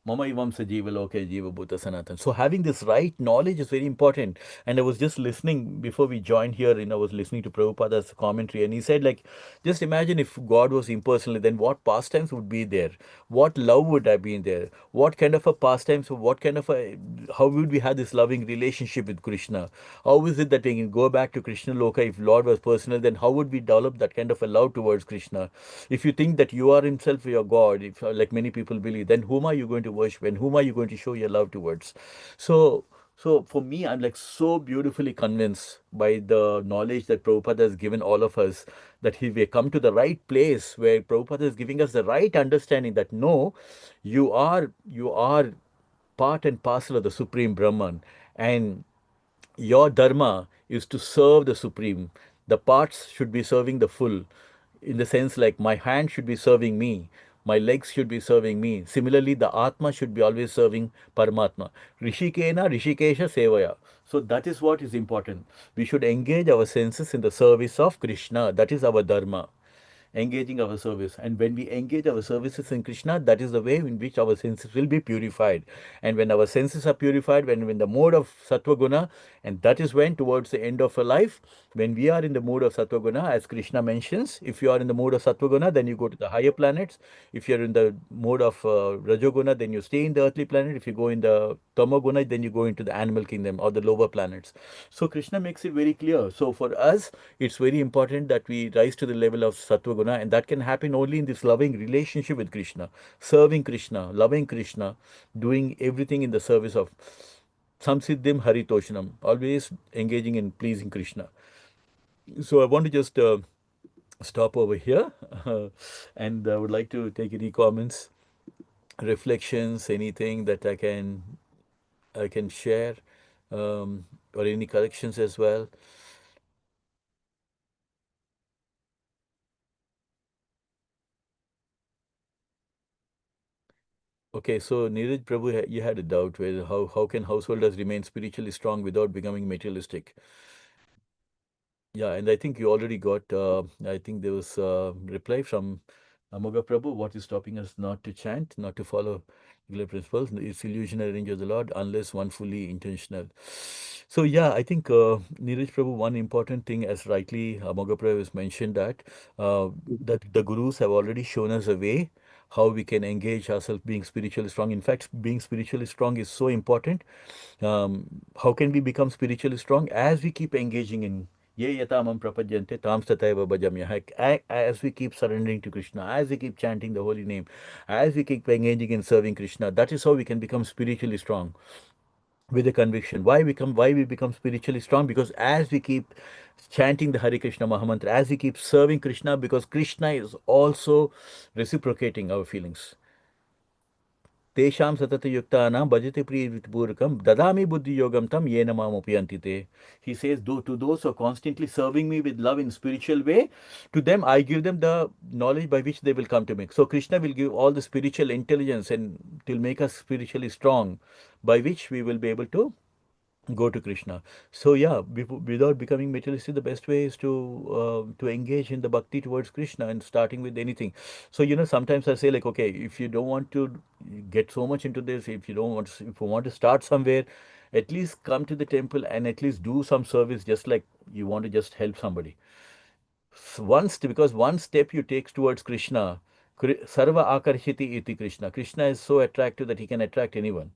Mama Ivam Sajiva Loke Jiva Bhuta Sanatan. So having this right knowledge is very important. And I was just listening before we joined here, I was listening to Prabhupada's commentary, and he said, like, just imagine if God was impersonal, then what pastimes would be there? What love would have been there? What kind of a pastimes, how would we have this loving relationship with Krishna? How is it that we can go back to Krishna Loka? If Lord was personal, then how would we develop that kind of a love towards Krishna? If you think that you are himself your God, if like many people believe, then whom are you going to worship, and whom are you going to show your love towards? So for me, I'm like so beautifully convinced by the knowledge that Prabhupada has given all of us, that we come to the right place where Prabhupada is giving us the right understanding that no, you are part and parcel of the Supreme Brahman, and your dharma is to serve the Supreme. The parts should be serving the full, in the sense like my hand should be serving me, my legs should be serving me. Similarly, the Atma should be always serving Paramatma. Rishikena Rishikesha Sevaya. So that is what is important. We should engage our senses in the service of Krishna. That is our dharma. engaging our service. And when we engage our services in Krishna, that is the way in which our senses will be purified. And when our senses are purified, when in the mode of Sattva Guna, and that is when towards the end of a life, when we are in the mood of Sattva Guna, as Krishna mentions, if you are in the mood of Sattva Guna, then you go to the higher planets. If you're in the mode of Rajoguna, then you stay in the earthly planet. If you go in the Tamoguna, then you go into the animal kingdom or the lower planets. So Krishna makes it very clear. So for us, it's very important that we rise to the level of Sattva Guna, and that can happen only in this loving relationship with Krishna, serving Krishna, loving Krishna, doing everything in the service of Samsiddhim Haritoshanam, always engaging in pleasing Krishna. So I want to just stop over here and I would like to take any comments, reflections, anything that I can share, or any corrections as well. Okay, so Neeraj Prabhu, you had a doubt whether how can householders remain spiritually strong without becoming materialistic? Yeah, and I think you already got, I think there was a reply from Amoga Prabhu. What is stopping us not to chant, not to follow regular principles? It's illusionary range of the Lord unless one fully intentional. So, yeah, I think Neeraj Prabhu, one important thing, as rightly Amoga Prabhu has mentioned, that the gurus have already shown us a way how we can engage ourselves being spiritually strong. In fact, being spiritually strong is so important. How can we become spiritually strong? As we keep engaging in Ye yatamam prapajyante tam stataiva bhajamya. As we keep surrendering to Krishna, as we keep chanting the holy name, as we keep engaging in serving Krishna, that is how we can become spiritually strong with a conviction. Why we become spiritually strong? Because as we keep chanting the Hare Krishna Mahamantra, as we keep serving Krishna, because Krishna is also reciprocating our feelings. Tesham satatayuktanam bhajate priyavritpurkam dadami buddhi yogam tam yena mam upyantite. He says, to those who are constantly serving me with love in spiritual way, to them I give them the knowledge by which they will come to me. So Krishna will give all the spiritual intelligence and will make us spiritually strong, by which we will be able to go to Krishna. So yeah, without becoming materialistic, the best way is to engage in the bhakti towards Krishna, and starting with anything. So sometimes I say, like, okay, if you don't want to get so much into this, if you want to start somewhere, at least come to the temple and at least do some service, just like you want to just help somebody. Because one step you take towards Krishna, Sarva Akarshiti iti Krishna. Krishna is so attractive that he can attract anyone.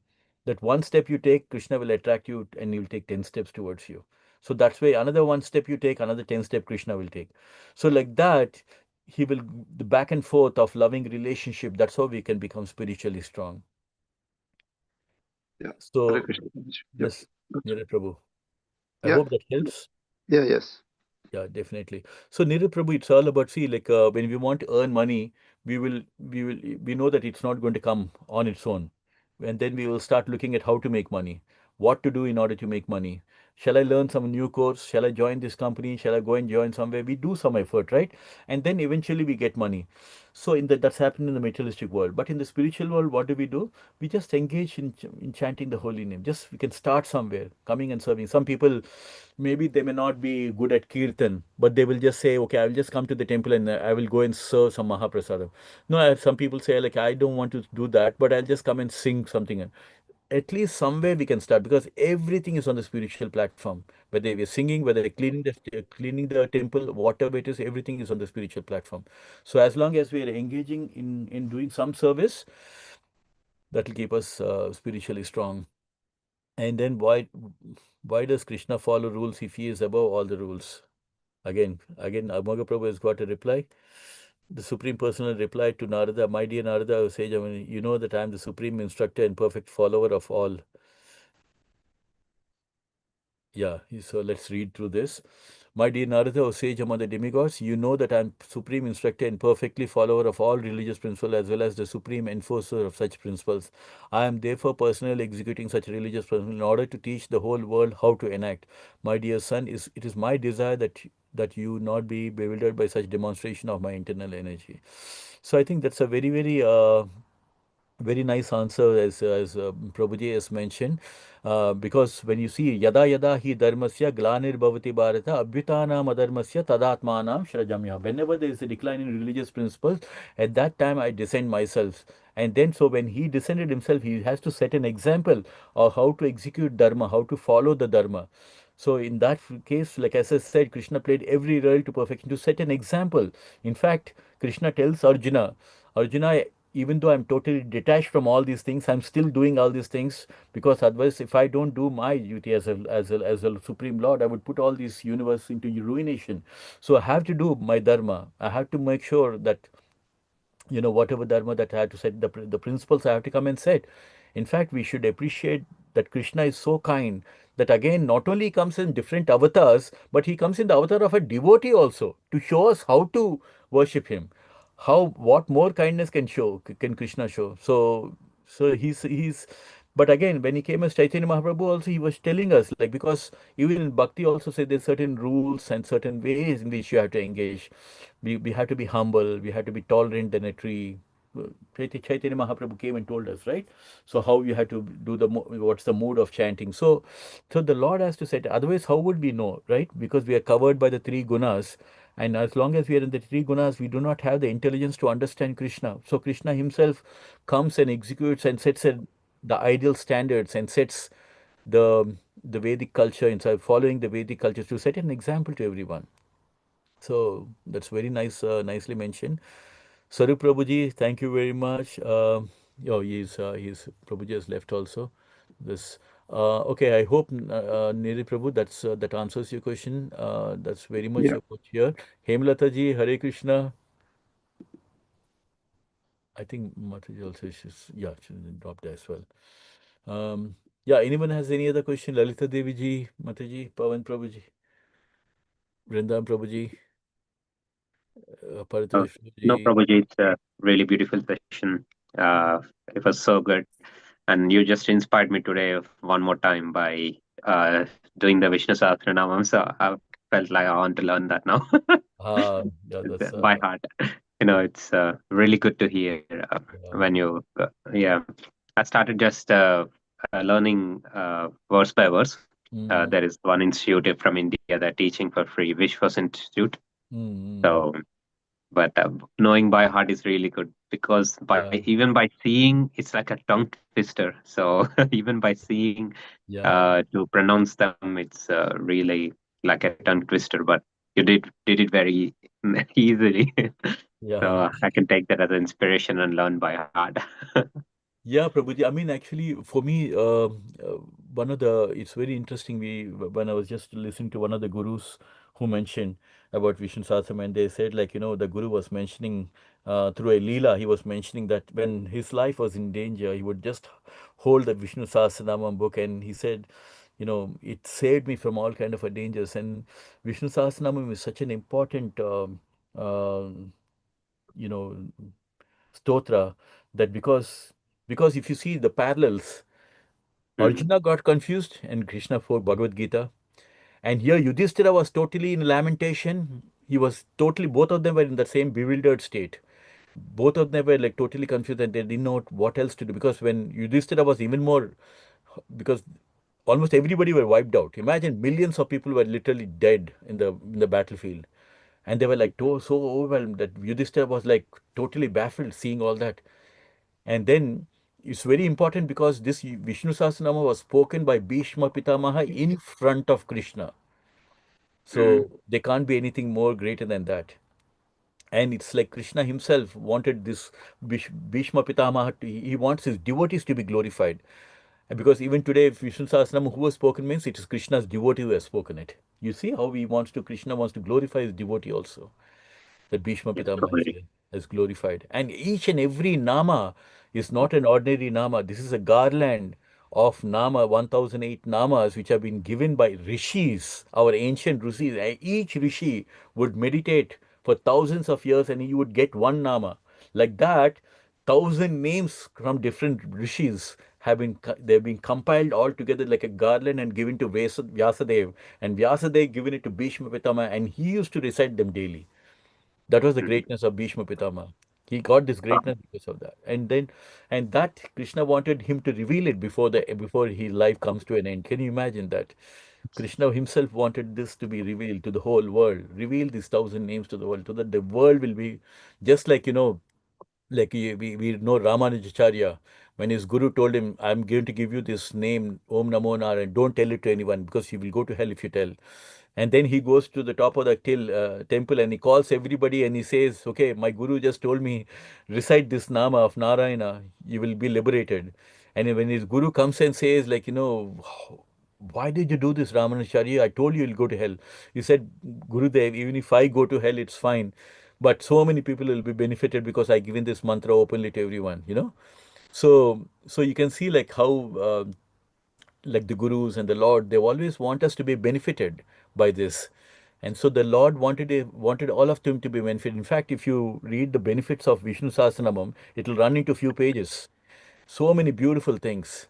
That one step you take, Krishna will attract you and he'll take 10 steps towards you. So that's why another one step you take, another 10 step Krishna will take. So like that, he will, the back and forth of loving relationship, that's how we can become spiritually strong. Yeah. Hare So, Krishna. Yep. yes, Nira Prabhu. I Yeah. hope that helps. Yes. Yeah, definitely. So, Neeraj Prabhu, it's all about, see, like when we want to earn money, we know that it's not going to come on its own. And then we will start looking at how to make money, what to do in order to make money. Shall I learn some new course? Shall I join this company? Shall I go and join somewhere? We do some effort, right? And then eventually we get money. So that's happened in the materialistic world. But in the spiritual world, what do? We just engage in chanting the holy name. Just we can start somewhere, coming and serving. Some people, maybe they may not be good at kirtan, but they will just say, okay, I will just come to the temple and I will go and serve some Mahaprasadam. No, some people say, like, I don't want to do that, but I'll just come and sing something. At least somewhere we can start, because everything is on the spiritual platform. Whether we're singing, whether we're cleaning the temple, whatever it is, everything is on the spiritual platform. So as long as we are engaging in doing some service, that will keep us spiritually strong. And then why does Krishna follow rules if he is above all the rules? Again, Amoga Prabhu has got a reply. The Supreme Personal replied to Narada, my dear Narada, sage, you know that I am the supreme instructor and perfect follower of all. Yeah, so let's read through this. My dear Narada, O sage among the demigods, you know that I am supreme instructor and perfectly follower of all religious principles, as well as the supreme enforcer of such principles. I am therefore personally executing such religious principles in order to teach the whole world how to enact. My dear son, it is my desire that you not be bewildered by such demonstration of my internal energy. So I think that's a very, very Very nice answer, as Prabhuji has mentioned. Because when you see yada yada hi dharmasya glanir bhavati bharata abhyutanam adharmasya tadatmanam shrajamya. Whenever there is a decline in religious principles, at that time I descend myself. And then, so when he descended himself, he has to set an example of how to execute dharma, how to follow the dharma. So in that case, like as I said, Krishna played every role to perfection to set an example. In fact, Krishna tells Arjuna, Arjuna, even though I'm totally detached from all these things, I'm still doing all these things because otherwise, if I don't do my duty as a supreme lord, I would put all this universe into ruination. So I have to do my dharma. I have to make sure that whatever dharma that I have to set, the principles I have to come and set. In fact, we should appreciate that Krishna is so kind that again, not only he comes in different avatars, but he comes in the avatar of a devotee also to show us how to worship him. What more kindness can Krishna show? So he's but again, when he came as Chaitanya Mahaprabhu, also he was telling us, like, because even in Bhakti also say there's certain rules and certain ways in which you have to engage. We have to be humble, we have to be tolerant than a tree. Chaitanya Mahaprabhu came and told us, right? So how you have to do what's the mood of chanting. So the Lord has to set. Otherwise, how would we know, right? Because we are covered by the three gunas, and as long as we are in the three gunas, we do not have the intelligence to understand Krishna. So Krishna himself comes and executes and sets the ideal standards and sets the the Vedic culture inside, following the Vedic culture to set an example to everyone. So that's very nice, nicely mentioned. Saru Prabhuji, thank you very much. Oh, he's Prabhuji has left also. This okay. I hope Niri Prabhu, that answers your question. That's very much Yeah. about here. Hemlata ji, Hare Krishna. I think Mataji also she dropped as well. Yeah. Anyone has any other question? Lalita Devi ji, Mataji, Pavan Prabhuji, Vrindavan Prabhuji, Uh, Paritosh no, Prabhuji. Prabhuji, it's a really beautiful session. It was so good. And you just inspired me today one more time by doing the Vishnu Sahasranamam. So I felt like I want to learn that now Yeah, that's by heart. It's really good to hear yeah. when you, yeah. I started just learning verse by verse. Mm, There is one institute from India that teaching for free, Vishwas Institute. mm. So, but knowing by heart is really good because Yeah, even by seeing, it's like a tongue twister. So even by seeing yeah, to pronounce them, it's really like a tongue twister. But you did it very easily. yeah. So I can take that as an inspiration and learn by heart. Yeah, Prabhuji. I mean, actually, for me, it's very interesting. When I was just listening to one of the gurus who mentioned about Vishnu Sahasranam, and they said, like, the guru was mentioning through a Leela, he was mentioning that when his life was in danger, he would just hold the Vishnu Sahasranam book, and he said, it saved me from all kind of a dangers. And Vishnu Sahasranam is such an important, you know, stotra that because if you see the parallels, Mm, Arjuna got confused and Krishna for Bhagavad Gita. And here Yudhishthira was totally in lamentation. He was totally, both of them were in the same bewildered state. Both of them were like totally confused and they didn't know what else to do. Because when Yudhishthira was even more, because almost everybody were wiped out. Imagine millions of people were literally dead in the battlefield. And they were like so overwhelmed that Yudhishthira was like totally baffled seeing all that. And then it's very important because this Vishnu Sahasranama was spoken by Bhishma Pitamaha in front of Krishna. mm, So there can't be anything more greater than that. And it's like Krishna himself wanted this Bhishma Pitamaha, he wants his devotees to be glorified. And because even today, if Vishnu Sahasranama, who has spoken means it is Krishna's devotee who has spoken it. You see how Krishna wants to glorify his devotee also, that Bhishma yes, Pitama Prabhuji. has glorified. And each and every Nama is not an ordinary Nama. This is a garland of Nama, 1008 Namas, which have been given by Rishis, our ancient Rishis. And each Rishi would meditate for thousands of years and he would get one Nama. Like that, thousand names from different Rishis they've been compiled all together like a garland and given to Vyasadev, and Vyasadev given it to Bhishma Pitama, and he used to recite them daily. That was the Mm, greatness of Bhishma Pitama. He got this greatness because of that. And that Krishna wanted him to reveal it before his life comes to an end. Can you imagine that? Krishna himself wanted this to be revealed to the whole world, reveal these 1,000 names to the world, so that the world will be just like, like we know Ramanujacharya, when his guru told him, I'm going to give you this name, Om Namo Narayan, don't tell it to anyone because you will go to hell if you tell. And then he goes to the top of the temple and he calls everybody and he says, okay, my guru just told me, recite this nama of Narayana, you will be liberated. And when his guru comes and says, like, why did you do this, Ramanujacharya? I told you you'll go to hell. He said, Gurudev, even if I go to hell, it's fine. But so many people will be benefited because I given this mantra openly to everyone. So you can see like how like the gurus and the Lord, they always want us to be benefited by this. And so the Lord wanted all of them to be benefited. In fact, if you read the benefits of Vishnu Sahasranamam, it will run into few pages. So many beautiful things.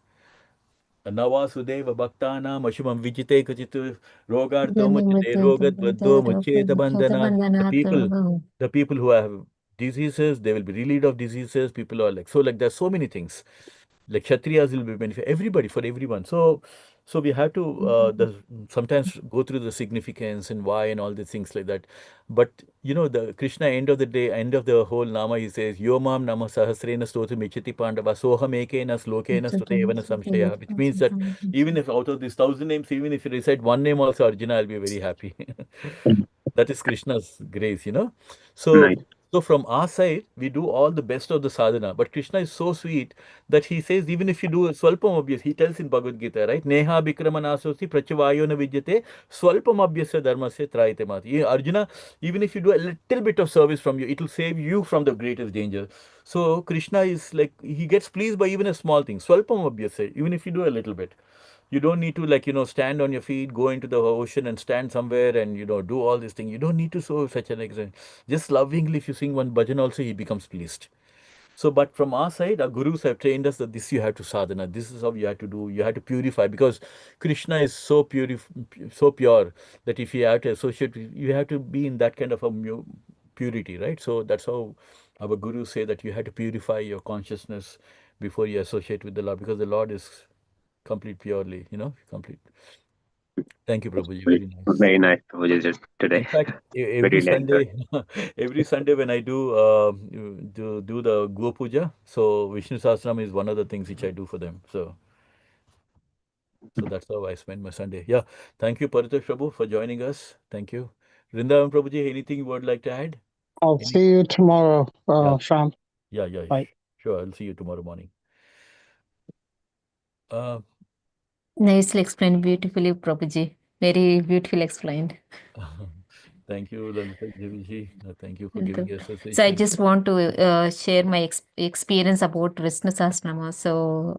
Navasudeva Bhaktanam Ashumam Vijite Kachitu Rogarto Machite Rogadvaddo Mucheta Bandhanat. The people who have diseases, they will be relieved of diseases. People are like, so like there's so many things. Like Kshatriyas will be benefit everybody for everyone. So we have to sometimes go through the significance and why and all these things like that. But the Krishna, end of the day, end of the whole nama, he says, Yomam nama sahasrena stotu michati pandava soham ekena slokena stutevana samshaya, which means that even if out of these 1,000 names, even if you recite one name also, Arjuna, I'll be very happy. That is Krishna's grace. So, Nice. so from our side, we do all the best of the sadhana. But Krishna is so sweet that he says, even if you do a swalpam abhyas, he tells in Bhagavad Gita, right? Neha bikramanasosi prachavayo na vidyate swalpam abhyasya dharmasya trayate mati. Arjuna, even if you do a little bit of service from you, it will save you from the greatest danger. So Krishna is like, he gets pleased by even a small thing. Swalpam abhyasya, even if you do a little bit. You don't need to, like, stand on your feet, go into the ocean and stand somewhere and, do all these things. You don't need to show such an extent. Just lovingly, if you sing one bhajan also, he becomes pleased. So, but from our side, our gurus have trained us that this you have to sadhana. This is how you have to do. You have to purify because Krishna is so pure that if you have to associate, you have to be in that kind of a purity, right? So that's how our gurus say that you have to purify your consciousness before you associate with the Lord, because the Lord is complete purely, complete. Thank you, Prabhuji. Very nice. Very nice Prabhuji today. In fact, Very every late. Sunday, every Sunday when I do the Go Puja, so Vishnu Sahasranam is one of the things which I do for them. So that's how I spend my Sunday. Yeah. Thank you, Paritosh Prabhu, for joining us. Thank you. Vrindavan Prabhuji, anything you would like to add? I'll Any? see you tomorrow, Yeah. Sham. Yeah. Bye. Sure. I'll see you tomorrow morning. Uh, Nicely explained, beautifully, Prabhuji. Very beautifully explained. Thank you, Lalita Devi. Thank you for Welcome. giving us So I association. just want to share my experience about Vishnu Sahasranama. So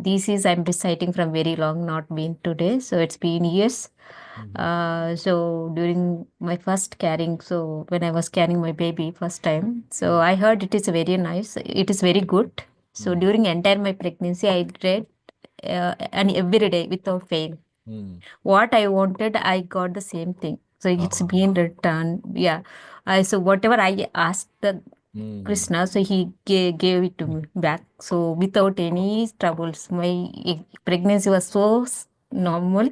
this is I'm reciting from very long, not been today. So it's been years. So during my first carrying, so when I was carrying my baby first time, so I heard it is very nice. It is very good. So during entire my pregnancy, I read and every day without fail. What I wanted, I got the same thing. So it's been returned. Yeah. So whatever I asked the Krishna, so he gave it to me back. So without any troubles, my pregnancy was so normal.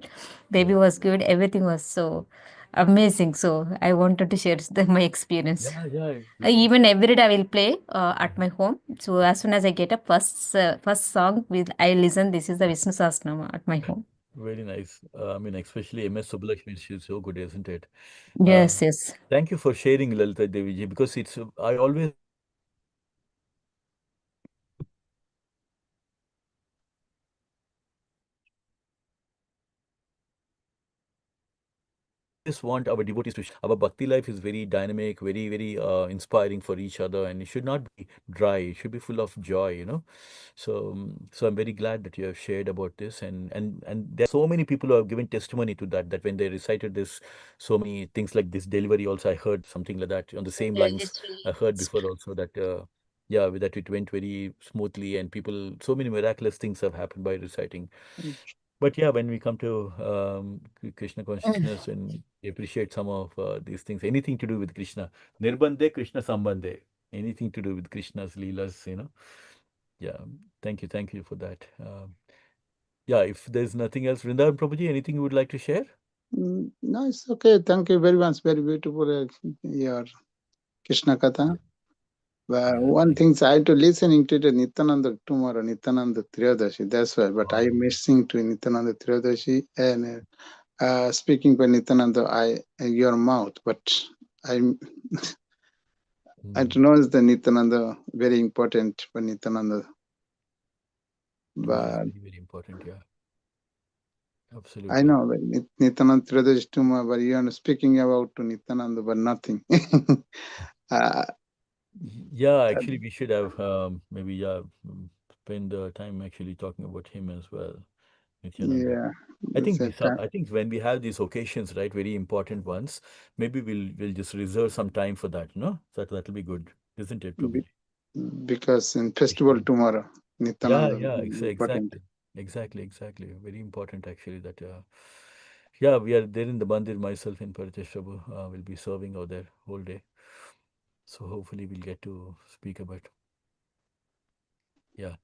Baby was good. Everything was so amazing. So I wanted to share my experience. Yeah. Even every day I will play at my home. So as soon as I get a first song, I listen. This is the Vishnu Sahasranama at my home. Very nice. I mean, especially MS Subbulakshmi, she's so good, isn't it? Yes. Thank you for sharing, Lalita Deviji, because I always want our devotees to our bhakti life is very dynamic, very, very inspiring for each other, and it should not be dry. It should be full of joy. So I'm very glad that you have shared about this, and there are so many people who have given testimony to that when they recited this, so many things like this delivery also, I heard something like that on the same lines. I heard before also that yeah, that it went very smoothly, and so many miraculous things have happened by reciting. But yeah, when we come to Krishna consciousness and appreciate some of these things, anything to do with Krishna, Nirbandhe Krishna Sambandhe. anything to do with Krishna's Leelas, Yeah, thank you for that. Yeah, if there's nothing else, Vrindavan Prabhuji, anything you would like to share? No, it's okay. Thank you very much. Very beautiful, your Krishna Katha. Yeah, One thing, I had to listening to the Nityananda tomorrow, Nityananda Triyodashi. That's why. But I missing to Nityananda Triyodashi and speaking by Nityananda, your mouth. But I I don't know is the Nityananda very important for Nityananda. But very important. Yeah, I absolutely. know Nityananda Triyodashi tomorrow, but you are speaking about to Nityananda, but nothing. Yeah, actually, we should have maybe spend time actually talking about him as well, Nityananda. Yeah. I think that's it. I think when we have these occasions, right, very important ones, maybe we'll just reserve some time for that, no? That'll be good, isn't it, Prabhuji? Because in festival tomorrow, Yeah, Nityananda, yeah, important. exactly. Very important actually that yeah, we are there in the Mandir, myself and Paritesh Prabhu will be serving out there whole day. So hopefully we'll get to speak about. Yeah.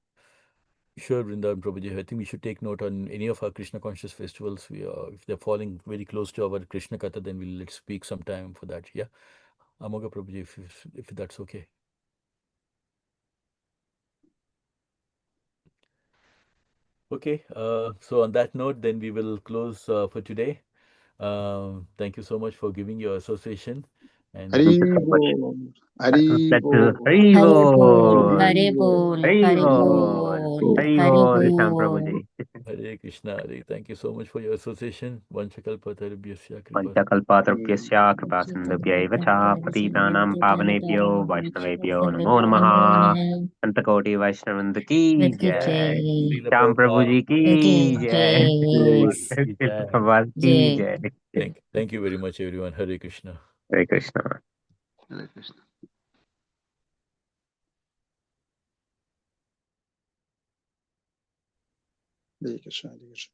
Sure, Vrindavan Prabhuji. I think we should take note on any of our Krishna conscious festivals. If they're falling very close to our Krishna Katha, then let's speak some time for that. Yeah. Amoga Prabhuji, if that's okay. Okay. So on that note, then we will close for today. Thank you so much for giving your association. And Hari Thank you so much. Bol, Hari Bol, Hari Hare Bol, Bol. Hare Bol, Hari Hare Bol. Bol, Hari Hare Bol, Sham Bol. Prabhuji. Hare Krishna, Hare. Thank you so much for your association. Vanchakalpatarubhyasya kripa. पञ्चकल्पातृभ्यस्य कृपासिन्धुभ्यैव च पतितानां पावनेभ्यो वैष्णवेभ्यो नमो नमः। अनंतकोटि वैष्णववृंद की जय। Srila Shyam प्रभु Prabhupada. जी की जय। Yes. Krishna Jai. भगवान की जय। Thank you very much, everyone. Hare Krishna. Hare Krishna. Hare Krishna. Hare Krishna, Hare Krishna.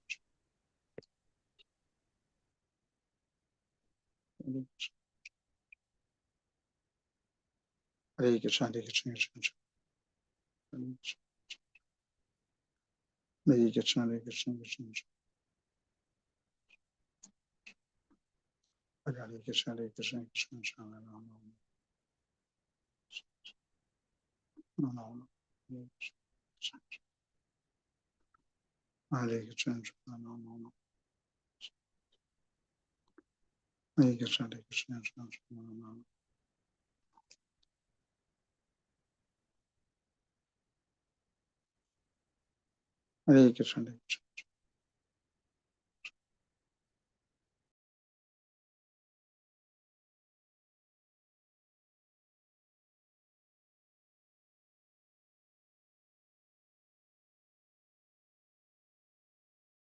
Hare Krishna, Hare Krishna, Hare Krishna. Hare Krishna, Hare Krishna, Hare Krishna. Hare Krishna, Hare Krishna, Krishna Krishna, Hare Rama. Hare Krishna, Hare Krishna, Hare Krishna, Hare Krishna, Hare Krishna, Hare Krishna.